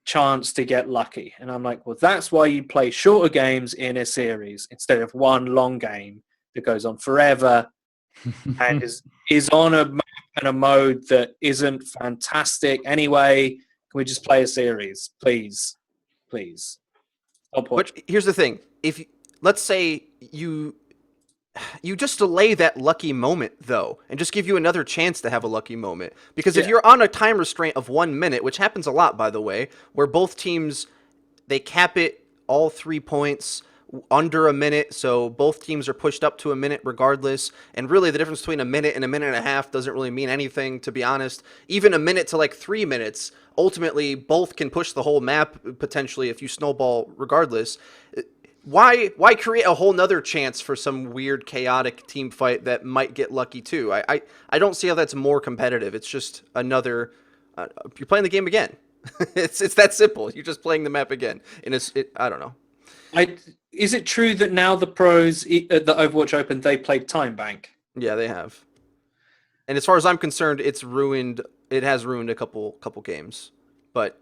chance to get lucky. And I'm like, well, that's why you play shorter games in a series instead of one long game that goes on forever and is on a map and a mode that isn't fantastic anyway. Can we just play a series, please? But here's the thing: let's say you just delay that lucky moment, though, and just give you another chance to have a lucky moment. Because if you're on a time restraint of 1 minute, which happens a lot, by the way, where both teams, they cap it all 3 points under a minute, so both teams are pushed up to a minute regardless. And really, the difference between a minute and a minute and a half doesn't really mean anything, to be honest. Even a minute to 3 minutes, ultimately, both can push the whole map, potentially, if you snowball regardless. Why create a whole nother chance for some weird chaotic team fight that might get lucky too? I don't see how that's more competitive. It's just another you're playing the game again. it's that simple. You're just playing the map again. And I don't know. Is it true that now the pros at the Overwatch Open, they played time bank? Yeah, they have. And as far as I'm concerned, it has ruined a couple games. But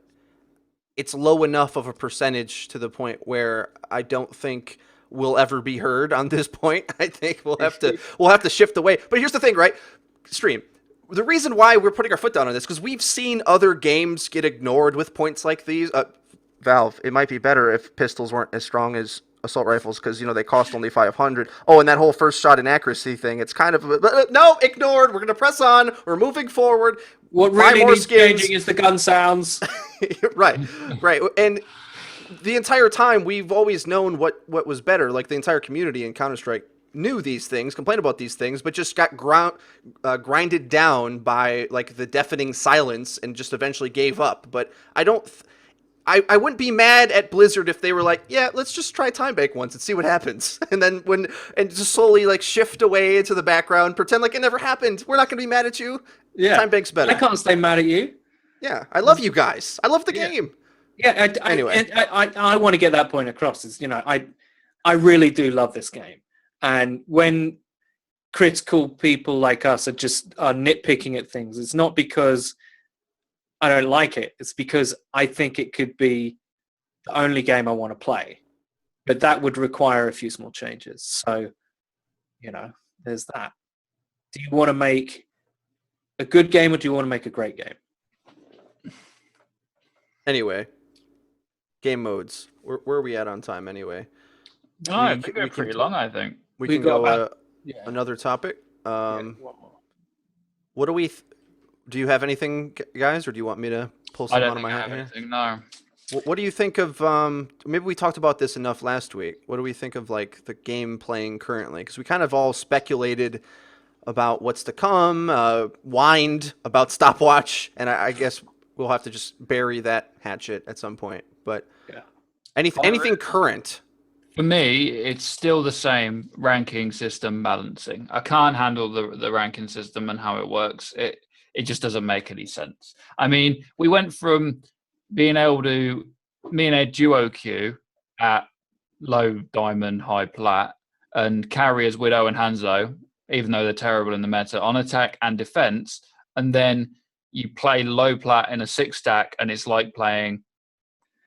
it's low enough of a percentage to the point where I don't think we'll ever be heard on this point. I think we'll have to shift away. But here's the thing, right? Stream. The reason why we're putting our foot down on this, because we've seen other games get ignored with points like these. Valve, it might be better if pistols weren't as strong as assault rifles because they cost only 500. Oh, and that whole first shot inaccuracy thing, it's kind of no, ignored. We're gonna press on. We're moving forward. What Buy really more needs skins. changing is the gun sounds. right. And the entire time we've always known what was better. Like the entire community in Counter-Strike knew these things, complained about these things, but just got grinded down by like the deafening silence and just eventually gave up. But I wouldn't be mad at Blizzard if they were like, yeah, let's just try Time Bank once and see what happens. And then and just slowly like shift away into the background, pretend like it never happened. We're not going to be mad at you. Yeah. Time Bank's better. I can't stay mad at you. Yeah. I love you guys. I love the game. Yeah. Anyway. I want to get that point across. Is I really do love this game. And when critical people like us are nitpicking at things, it's not because I don't like it. It's because I think it could be the only game I want to play. But that would require a few small changes. So, there's that. Do you want to make a good game or do you want to make a great game? Anyway, game modes. Where are we at on time anyway? No, I think we're pretty long, I think. We can go another topic. One more. What do we... Do you have anything, guys, or do you want me to pull something out of my hat here? Anything, no. What do you think of... maybe we talked about this enough last week. What do we think of like the game playing currently? Because we kind of all speculated about what's to come, whined about stopwatch, and I guess we'll have to just bury that hatchet at some point. But anything current... For me, it's still the same ranking system balancing. I can't handle the ranking system and how it works. It just doesn't make any sense. I mean, we went from being able to me and Ed duo queue at low diamond, high plat, and carry as Widow and Hanzo, even though they're terrible in the meta, on attack and defense, and then you play low plat in a 6-stack, and it's like playing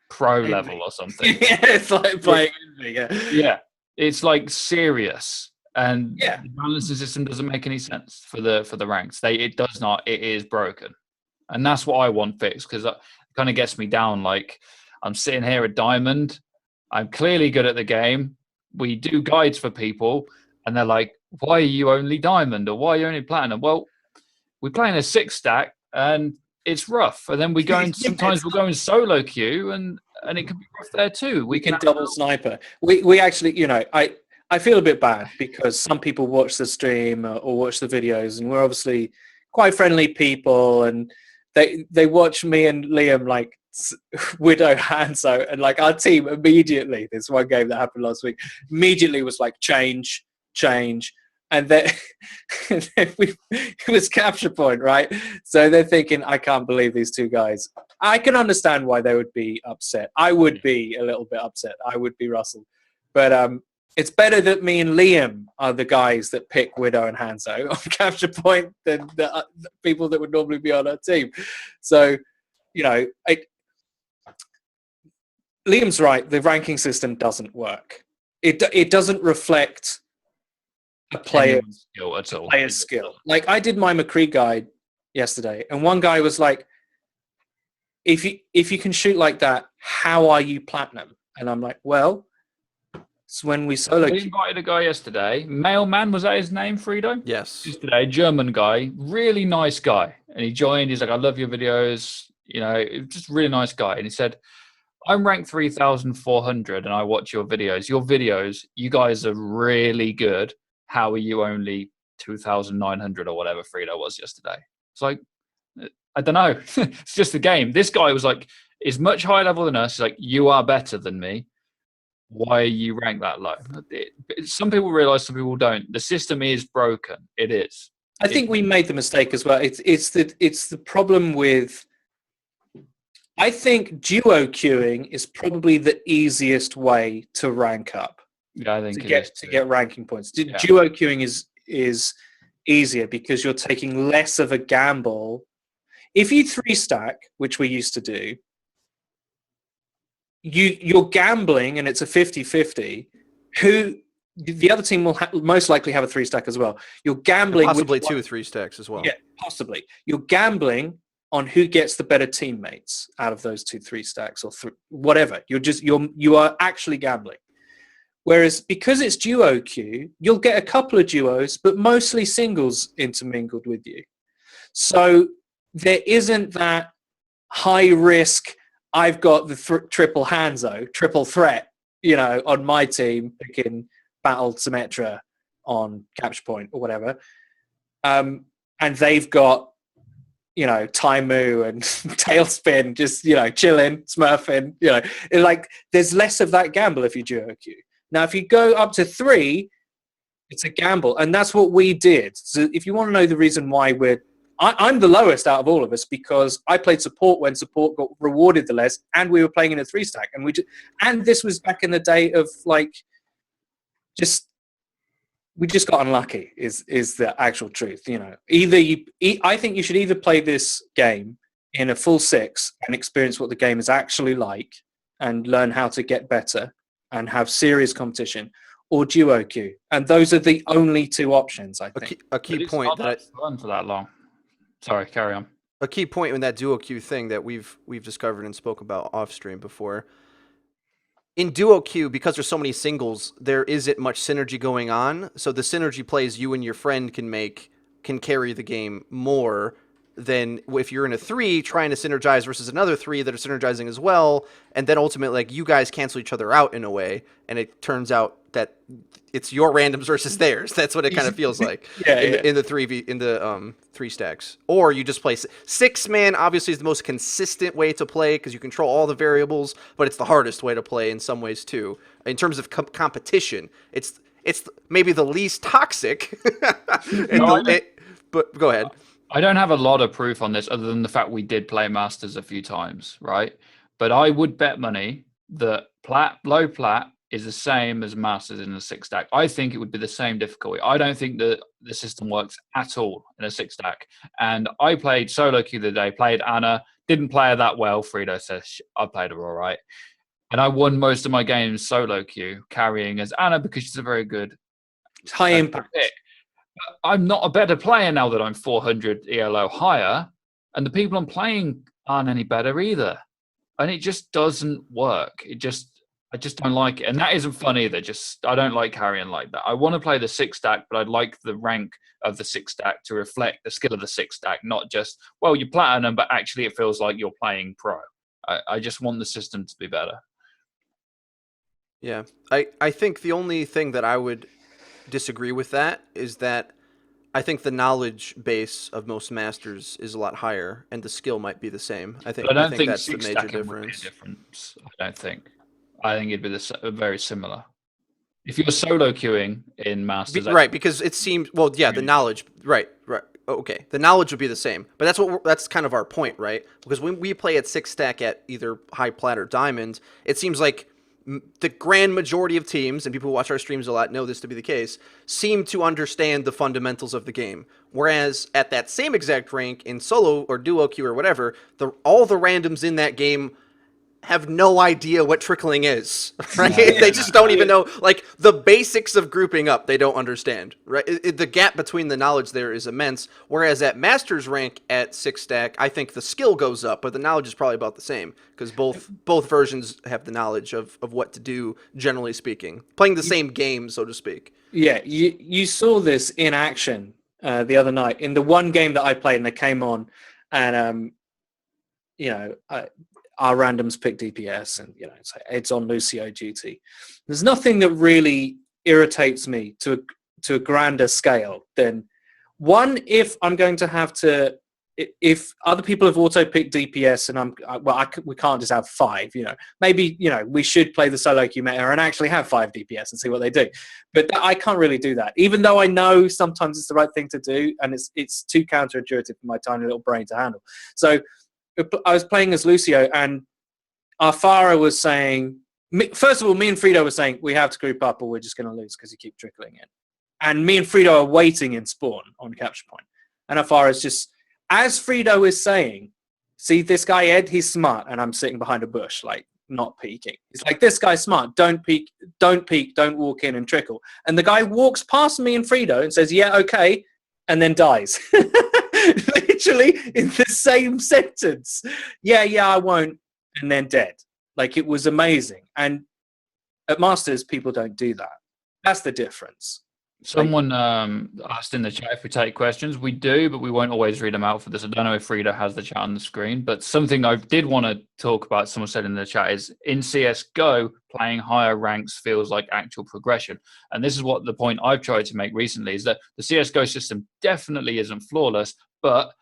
pro level or something. Yeah, it's like playing Envy, yeah, it's like serious, and Yeah. the balancing system doesn't make any sense for the ranks. It does not. It is broken, and that's what I want fixed, because it kind of gets me down. Like, I'm sitting here at diamond, I'm clearly good at the game. We do guides for people, and they're like, "Why are you only diamond, or why are you only platinum?" Well, we're playing a 6-stack, and it's rough. And then we go in, sometimes we'll go in solo queue, and it can be rough there too. We can double sniper. We actually, I feel a bit bad because some people watch the stream or watch the videos, and we're obviously quite friendly people, and they watch me and Liam like Widow Hanzo, and like our team immediately, this one game that happened last week, immediately was like change, and then it was capture point, right? So they're thinking, I can't believe these two guys. I can understand why they would be upset. I would be a little bit upset. I would be Russell, but it's better that me and Liam are the guys that pick Widow and Hanzo on capture point than the people that would normally be on our team. So, Liam's right. The ranking system doesn't work. It doesn't reflect a player's skill at all. Player's skill. Like, I did my McCree guide yesterday, and one guy was like, if you can shoot like that, how are you platinum? And I'm like, well, it's when we solo. We invited a guy yesterday. Mailman, was that his name, Friedo? Yes. Yesterday, German guy, really nice guy. And he joined, he's like, I love your videos. Just a really nice guy. And he said, I'm ranked 3,400 and I watch your videos. Your videos, you guys are really good. How are you only 2,900 or whatever Friedo was yesterday? It's like, I don't know. It's just a game. This guy was like, is much higher level than us. He's like, you are better than me. Why are you ranked that low? Some people realize, some people don't. The system is broken. It is. I think we made the mistake as well. It's the problem with. I think duo queuing is probably the easiest way to rank up. Yeah, I think to get ranking points. Yeah. Duo queuing is easier because you're taking less of a gamble. If you 3-stack, which we used to do, you're gambling, and it's a 50-50. Who the other team will most likely have a 3-stack as well. You're gambling, and possibly 2 3-stacks as well. Yeah, possibly. You're gambling on who gets the better teammates out of those 2-3 stacks or whatever. You are actually gambling. Whereas because it's duo queue, you'll get a couple of duos, but mostly singles intermingled with you. So there isn't that high risk, I've got the triple Hanzo, triple threat, on my team, picking Battle Symmetra on Capture Point or whatever. And they've got, Taimu and Tailspin, just, chilling, smurfing, like there's less of that gamble if you duo queue. Now, if you go up to 3, it's a gamble. And that's what we did. So if you want to know the reason why I'm the lowest out of all of us, because I played support when support got rewarded the less, and we were playing in a 3-stack. And this was back in the day of we just got unlucky is the actual truth. I think you should either play this game in a full 6 and experience what the game is actually like and learn how to get better and have serious competition, or duo queue. And those are the only 2 options, I think. A key point that fun for that long. Sorry, carry on. A key point in that duo queue thing that we've discovered and spoke about off stream before. In duo queue, because there's so many singles, there isn't much synergy going on. So the synergy plays you and your friend can carry the game more than if you're in a 3 trying to synergize versus another 3 that are synergizing as well. And then ultimately, you guys cancel each other out in a way. And it turns out that it's your randoms versus theirs. That's what it kind of feels like in the 3 stacks. Or you just play 6-man. Obviously, is the most consistent way to play because you control all the variables, but it's the hardest way to play in some ways too. In terms of competition, it's maybe the least toxic. But go ahead. I don't have a lot of proof on this other than the fact we did play Masters a few times, right? But I would bet money that low plat is the same as Masters in a 6-stack. I think it would be the same difficulty. I don't think that the system works at all in a 6-stack. And I played solo queue the day, played Anna, didn't play her that well. Frito says I played her all right. And I won most of my games solo queue, carrying as Anna because she's a very good high impact pick. I'm not a better player now that I'm 400 ELO higher, and the people I'm playing aren't any better either. And it just doesn't work. I just don't like it. And that isn't fun either. I don't like carrying like that. I want to play the 6-stack, but I'd like the rank of the 6-stack to reflect the skill of the 6-stack, not just, well, you're platinum, but actually it feels like you're playing pro. I just want the system to be better. Yeah. I think the only thing that I would disagree with that is that I think the knowledge base of most masters is a lot higher, and the skill might be the same. I think that's the major difference. I don't think. I think it'd be very similar. If you're solo queuing in masters, right? Because it seems the knowledge, right. Okay, the knowledge would be the same, but that's kind of our point, right? Because when we play at 6-stack at either high plat or diamond, it seems like the grand majority of teams, and people who watch our streams a lot know this to be the case, seem to understand the fundamentals of the game. Whereas at that same exact rank in solo or duo queue or whatever, all the randoms in that game have no idea what trickling is, right? They just don't even know, the basics of grouping up, they don't understand, right? The gap between the knowledge there is immense, whereas at master's rank at 6-stack, I think the skill goes up, but the knowledge is probably about the same, because both versions have the knowledge of what to do, generally speaking. Playing the same game, so to speak. Yeah, you saw this in action the other night, in the one game that I played, and I came on, and, our randoms pick DPS, and it's on Lucio duty. There's nothing that really irritates me to a grander scale than one, if I'm going to have to, if other people have auto picked DPS and we can't just have 5. Maybe we should play the solo queue meta and actually have 5 DPS and see what they do. But I can't really do that, even though I know sometimes it's the right thing to do, and it's too counterintuitive for my tiny little brain to handle. So I was playing as Lucio, and our Farah was saying, first of all, me and Frito were saying, we have to group up or we're just going to lose because you keep trickling in. And me and Frito are waiting in spawn on capture point. And our Farah is just, as Frito is saying, see this guy Ed, he's smart, and I'm sitting behind a bush, not peeking. It's like, this guy's smart, don't peek, don't walk in and trickle. And the guy walks past me and Frito and says, yeah, okay, and then dies. Literally in the same sentence. Yeah, I won't, and then dead. Like, it was amazing. And at Masters, people don't do that. That's the difference. Someone asked in the chat if we take questions. We do, but we won't always read them out for this. I don't know if Frida has the chat on the screen, but something I did want to talk about, someone said in the chat, is in CSGO, playing higher ranks feels like actual progression. And this is what the point I've tried to make recently, is that the CSGO system definitely isn't flawless, but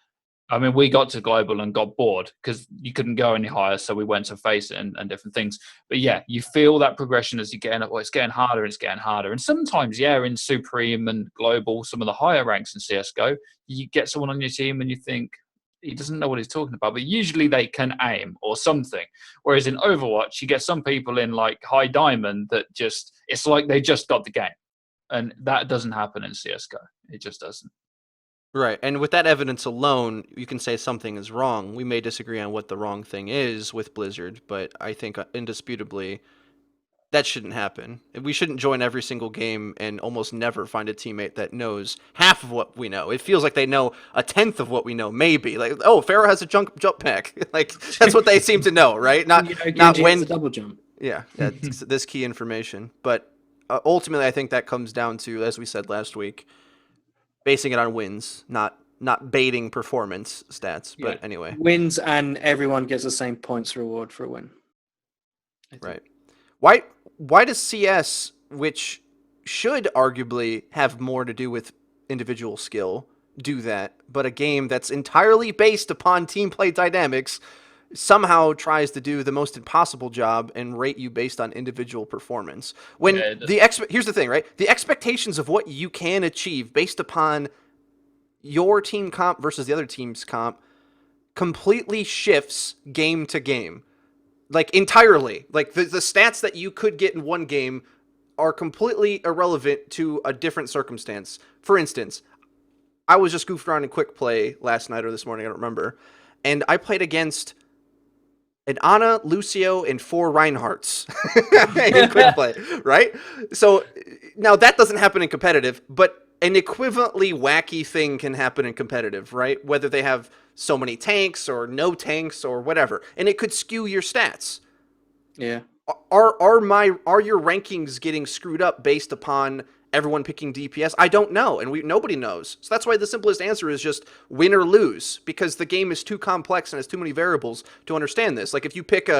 I mean, we got to global and got bored because you couldn't go any higher, so we went to face it and different things. But yeah, you feel that progression as you get in. Well, it's getting harder, it's getting harder. And sometimes, yeah, in Supreme and Global, some of the higher ranks in CSGO, you get someone on your team and you think, he doesn't know what he's talking about, but usually they can aim or something. Whereas in Overwatch, you get some people in like high diamond that just, it's like they just got the game. And that doesn't happen in CSGO. It just doesn't. Right, and with that evidence alone, you can say something is wrong. We may disagree on what the wrong thing is with Blizzard, but I think indisputably that shouldn't happen. We shouldn't join every single game and almost never find a teammate that knows half of what we know. It feels like they know a tenth of what we know, maybe. Like, oh, Pharaoh has a jump pack. Like, that's what they seem to know, right? Not when a double jump. Yeah, this key information. But ultimately, I think that comes down to, as we said last week, basing it on wins, not baiting performance stats. But anyway, wins, and everyone gets the same points reward for a win. Right. Why does CS, which should arguably have more to do with individual skill, do that? But a game that's entirely based upon team play dynamics somehow tries to do the most impossible job and rate you based on individual performance. When here's the thing, right? The expectations of what you can achieve based upon your team comp versus the other team's comp completely shifts game to game. Like, entirely. Like, the stats that you could get in one game are completely irrelevant to a different circumstance. For instance, I was just goofed around in quick play last night or this morning, I don't remember, and I played against an Ana, Lucio, and 4 Reinhardts in quick play, right? So now that doesn't happen in competitive, but an equivalently wacky thing can happen in competitive, right? Whether they have so many tanks or no tanks or whatever, and it could skew your stats. Yeah. Are your rankings getting screwed up based upon everyone picking DPS? I don't know, and nobody knows. So that's why the simplest answer is just win or lose, because the game is too complex and has too many variables to understand this. Like, if you pick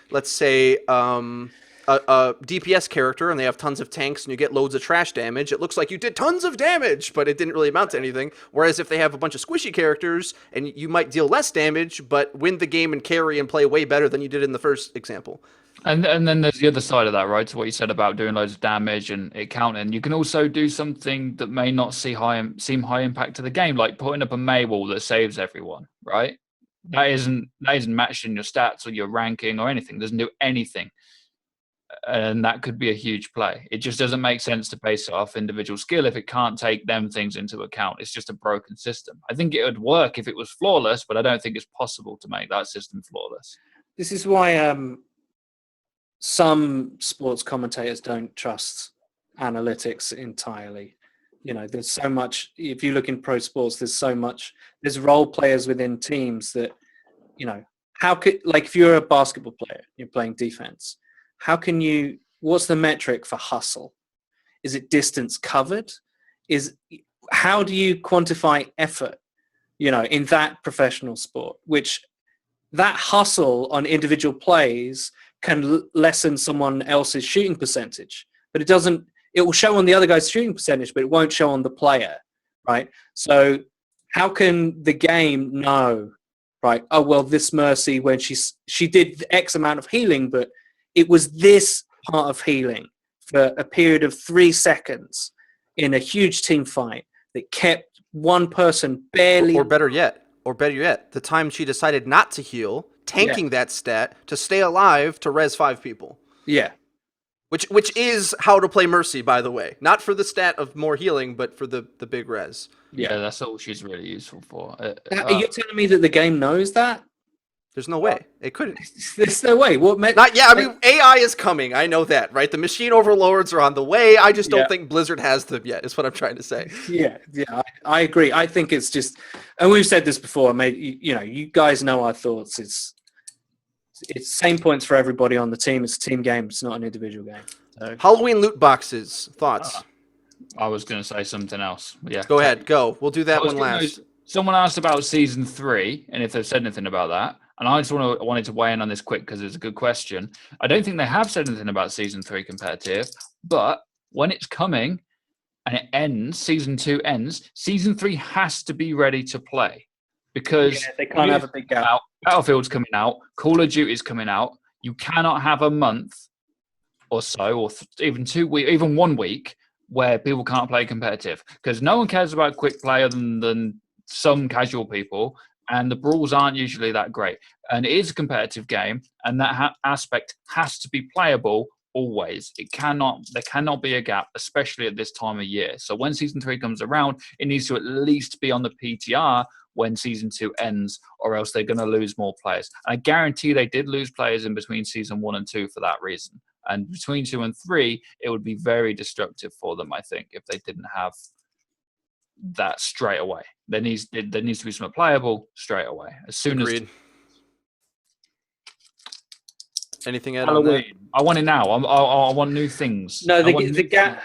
let's say, a DPS character and they have tons of tanks and you get loads of trash damage, it looks like you did tons of damage, but it didn't really amount to anything. Whereas if they have a bunch of squishy characters and you might deal less damage, but win the game and carry and play way better than you did in the first example. And then there's the other side of that, right? So what you said about doing loads of damage and it counting. You can also do something that may not seem high impact to the game, like putting up a May wall that saves everyone, right? That isn't matched in your stats or your ranking or anything. It doesn't do anything. And that could be a huge play. It just doesn't make sense to base it off individual skill if it can't take them things into account. It's just a broken system. I think it would work if it was flawless, but I don't think it's possible to make that system flawless. This is why some sports commentators don't trust analytics entirely. You know, there's so much, if you look in pro sports, there's role players within teams that, you know, if you're a basketball player, you're playing defense, what's the metric for hustle? Is it distance covered? How do you quantify effort, you know, in that professional sport, which that hustle on individual plays can lessen someone else's shooting percentage, but it will show on the other guy's shooting percentage, but it won't show on the player, right? So how can the game know, right? Oh, well, this Mercy, when she did X amount of healing, but it was this part of healing for a period of 3 seconds in a huge team fight that kept one person barely. Or better yet, the time she decided not to heal, tanking that stat to stay alive to res 5 people. Yeah. Which is how to play Mercy, by the way. Not for the stat of more healing, but for the big res. Yeah, that's all she's really useful for. Are you telling me that the game knows that? There's no way. It couldn't. There's no way. Not yeah. I mean, AI is coming. I know that, right? The machine overlords are on the way. I just don't think Blizzard has them yet. Is what I'm trying to say. Yeah, I agree. I think it's just, and we've said this before. You guys know our thoughts. It's same points for everybody on the team. It's a team game. It's not an individual game. So. Halloween loot boxes. Thoughts? I was going to say something else. Yeah. Go ahead. Go. We'll do that one last. Someone asked about season 3 and if they've said anything about that. And I just wanted to weigh in on this quick because it's a good question. I don't think they have said anything about season 3 competitive, but when it's coming and it ends, season 2 ends, season 3 has to be ready to play because they can't have a big gap. Battlefield's coming out, Call of Duty's coming out. You cannot have a month or so, or even 2 weeks, even 1 week where people can't play competitive because no one cares about quick play other than some casual people. And the brawls aren't usually that great. And it is a competitive game, and that aspect has to be playable always. There cannot be a gap, especially at this time of year. So when season 3 comes around, it needs to at least be on the PTR when season 2 ends, or else they're going to lose more players. And I guarantee they did lose players in between season 1 and 2 for that reason. And between 2 and 3, it would be very destructive for them, I think, if they didn't have that straight away. There needs to be something playable straight away. As soon Agreed. as anything else? I want it now. I want new things. No, the gap.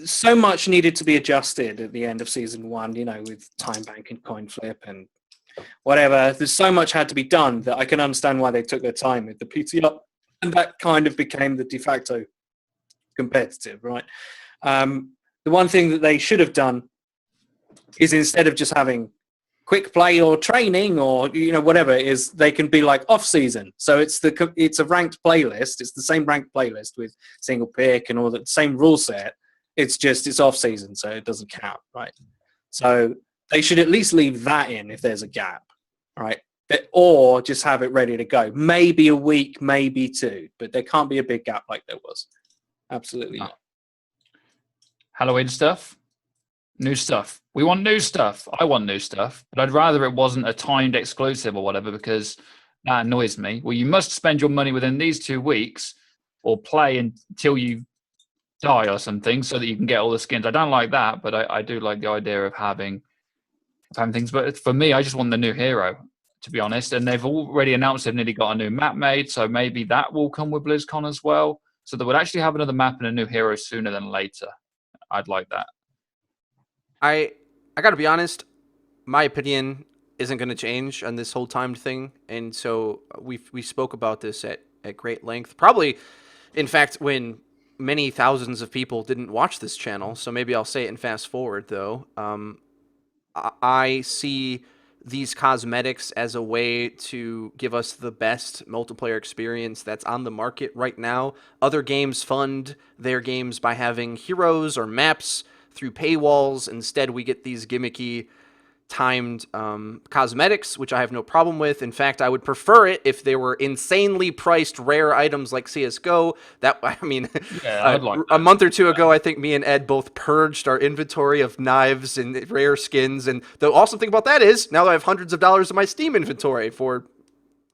So much needed to be adjusted at the end of season 1. With time bank and coin flip and whatever. There's so much had to be done that I can understand why they took their time with the PTR, and that kind of became the de facto competitive, right? The one thing that they should have done is instead of just having quick play or training or whatever, is they can be like off season. So it's a ranked playlist. It's the same ranked playlist with single pick and all the same rule set. It's off season, so it doesn't count, right? So they should at least leave that in if there's a gap, right? Or just have it ready to go. Maybe a week, maybe 2, but there can't be a big gap like there was. Absolutely not. Halloween stuff, new stuff. We want new stuff. I want new stuff, but I'd rather it wasn't a timed exclusive or whatever because that annoys me. Well, you must spend your money within these 2 weeks or play until you die or something so that you can get all the skins. I don't like that, but I do like the idea of having things. But for me, I just want the new hero, to be honest. And they've already announced they've nearly got a new map made, so maybe that will come with BlizzCon as well. So they would actually have another map and a new hero sooner than later. I'd like that. I got to be honest, my opinion isn't going to change on this whole timed thing, and so we spoke about this at great length. Probably, in fact, when many thousands of people didn't watch this channel, so maybe I'll say it in fast forward, though. I see these cosmetics as a way to give us the best multiplayer experience that's on the market right now. Other games fund their games by having heroes or maps through paywalls. Instead, we get these gimmicky timed cosmetics, which I have no problem with. In fact, I would prefer it if they were insanely priced rare items like CSGO. A month or two ago, I think me and Ed both purged our inventory of knives and rare skins. And the awesome thing about that is now I have hundreds of dollars in my Steam inventory for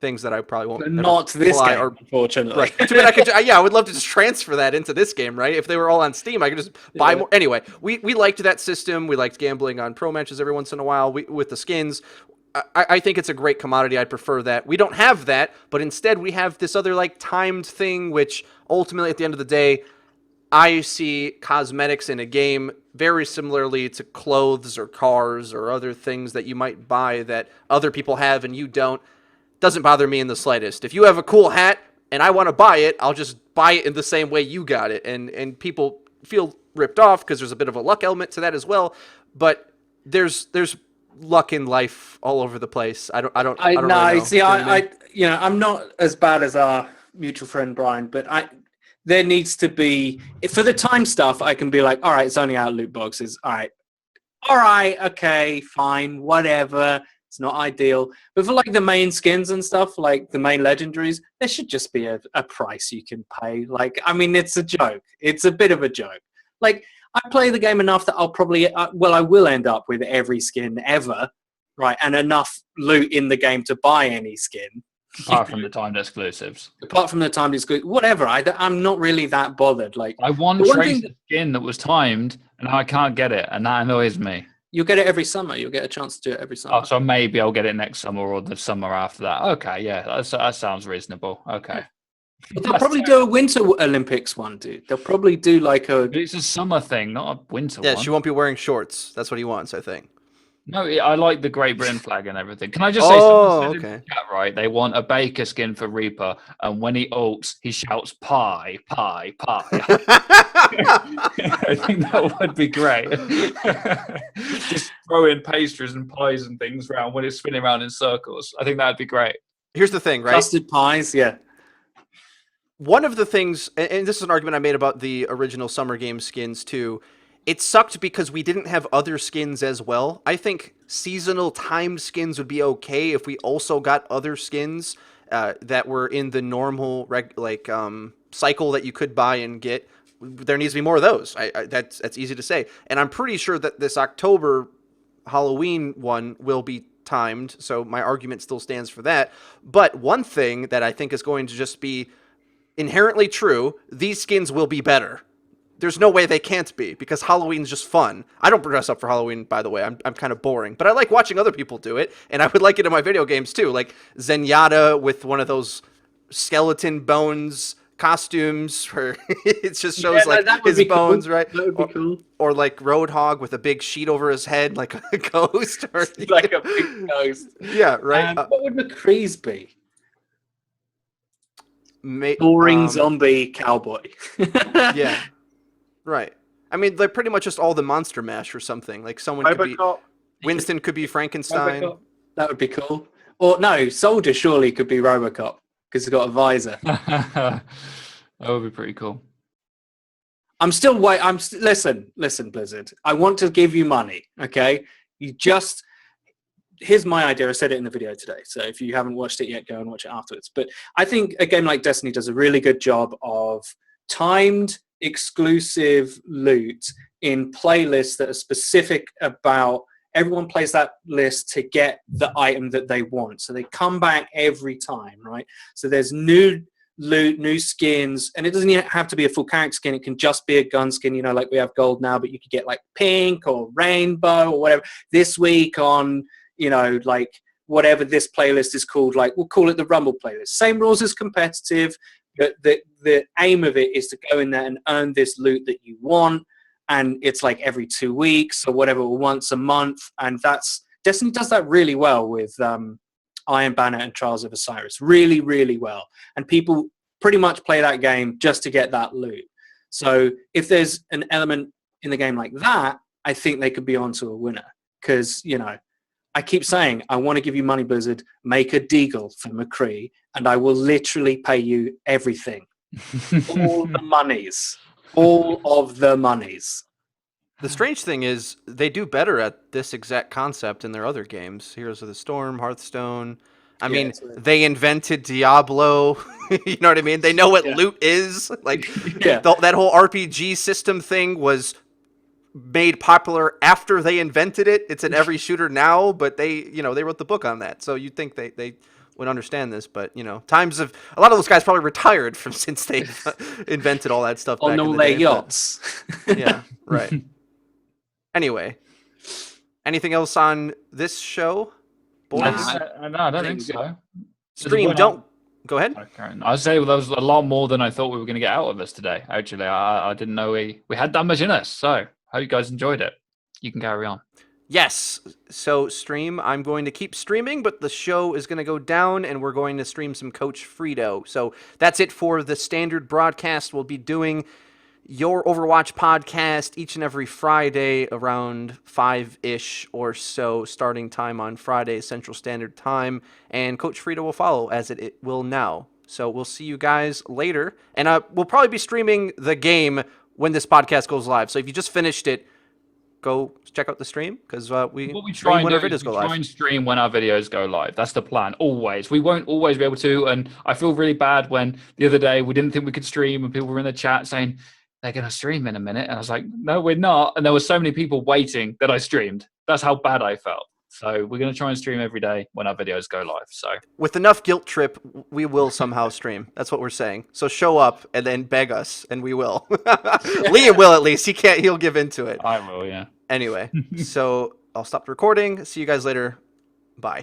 things that I probably won't. Not this game, unfortunately. Right. I would love to just transfer that into this game, right? If they were all on Steam, I could just buy more. Anyway, we liked that system. We liked gambling on pro matches every once in a while with the skins. I think it's a great commodity. I'd prefer that. We don't have that, but instead we have this other timed thing, which ultimately at the end of the day, I see cosmetics in a game very similarly to clothes or cars or other things that you might buy that other people have and you don't. Doesn't bother me in the slightest. If you have a cool hat and I want to buy it, I'll just buy it in the same way you got it. And people feel ripped off because there's a bit of a luck element to that as well. But there's luck in life all over the place. I don't really know. See, I'm not as bad as our mutual friend Brian, but there needs to be, for the time stuff, I can be like, all right, it's only out loot boxes. All right, okay, fine, whatever. It's not ideal. But for the main skins and stuff, like the main legendaries, there should just be a price you can pay. It's a joke. It's a bit of a joke. I play the game enough that I'll probably, I will end up with every skin ever. right, and enough loot in the game to buy any skin. Apart from the timed exclusives. Apart from the timed exclusive, whatever. I'm not really that bothered. Like, I want the one Tracer thing skin that was timed, and I can't get it, and that annoys me. you'll get it every summer. You'll get a chance to do it every summer. Oh, so maybe I'll get it next summer or the summer after that. Okay, yeah, that sounds reasonable. Okay. But they'll probably do a Winter Olympics one, dude. They'll probably do like a... But it's a summer thing, not a winter Yeah, one. she won't be wearing shorts. That's what he wants, I think. No, I like the Great Britain flag and everything. Can I just say, someone said in the chat, right? They want a Baker skin for Reaper, and when he ults, he shouts pie, pie, pie. I think that would be great. Just throw in pastries and pies and things around when it's spinning around in circles. I think that'd be great. Here's the thing, right? Custard pies, yeah. One of the things, and this is an argument I made about the original Summer Games skins too, it sucked because we didn't have other skins as well. I think seasonal timed skins would be okay if we also got other skins that were in the normal cycle that you could buy and get. There needs to be more of those. That's easy to say. And I'm pretty sure that this October Halloween one will be timed, so my argument still stands for that. But one thing that I think is going to just be inherently true, these skins will be better. There's no way they can't be, because Halloween's just fun. I don't dress up for Halloween, by the way. I'm kind of boring. But I like watching other people do it, and I would like it in my video games, too. Like Zenyatta with one of those skeleton bones costumes where it just shows his bones, cool. right? That would be cool. Or like Roadhog with a big sheet over his head, like a ghost. Or, like a big ghost. Yeah, right. What would McCree's be? Boring zombie cowboy. Yeah. Right. I mean, they're pretty much just all the Monster Mash or something. Like someone could be... Winston could be Frankenstein. Robocop. That would be cool. Or no, Soldier surely could be Robocop because he's got a visor. That would be pretty cool. Listen, Blizzard. I want to give you money, okay? Here's my idea. I said it in the video today. So if you haven't watched it yet, go and watch it afterwards. But I think a game like Destiny does a really good job of timed exclusive loot in playlists that are specific about everyone plays that list to get the item that they want. So they come back every time, right? So there's new loot, new skins, and it doesn't even have to be a full character skin. It can just be a gun skin, like we have gold now, but you could get like pink or rainbow or whatever. This week on, like whatever this playlist is called, like we'll call it the Rumble playlist. Same rules as competitive, but the aim of it is to go in there and earn this loot that you want, and it's like every 2 weeks or whatever, or once a month, and Destiny does that really well with Iron Banner and Trials of Osiris, really, really well, and people pretty much play that game just to get that loot. So if there's an element in the game like that, I think they could be onto a winner, because I keep saying, I want to give you money, Blizzard. Make a deagle for McCree, and I will literally pay you everything. All the monies. All of the monies. The strange thing is, they do better at this exact concept in their other games. Heroes of the Storm, Hearthstone. I mean, they invented Diablo. You know what I mean? They know what loot is. Like, that whole RPG system thing was made popular after they invented it. It's in every shooter now, but they wrote the book on that. So you'd think they would understand this, but times of a lot of those guys probably retired since they invented all that stuff. On all their yachts. Yeah, right. Anyway, anything else on this show, boys? No, I don't think so. Stream, don't go ahead. I'd say there was a lot more than I thought we were going to get out of us today. Actually, I didn't know we had that much in us. So hope you guys enjoyed it. You can carry on. Yes. So stream, I'm going to keep streaming, but the show is going to go down, and we're going to stream some Coach Frito. So that's it for the standard broadcast. We'll be doing Your Overwatch podcast each and every Friday around 5-ish or so, starting time on Friday, Central Standard Time. And Coach Frito will follow, as it will now. So we'll see you guys later. And we'll probably be streaming the game when this podcast goes live. So if you just finished it, go check out the stream, because we try when our videos go live. Try and stream when our videos go live. That's the plan. Always. We won't always be able to, and I feel really bad when the other day we didn't think we could stream, and people were in the chat saying they're going to stream in a minute, and I was like, no, we're not. And there were so many people waiting that I streamed. That's how bad I felt. So we're going to try and stream every day when our videos go live. So With enough guilt trip, we will somehow stream. That's what we're saying. So show up and then beg us, and we will. Liam will, at least. He'll give into it. I will, yeah. Anyway, so I'll stop the recording. See you guys later. Bye.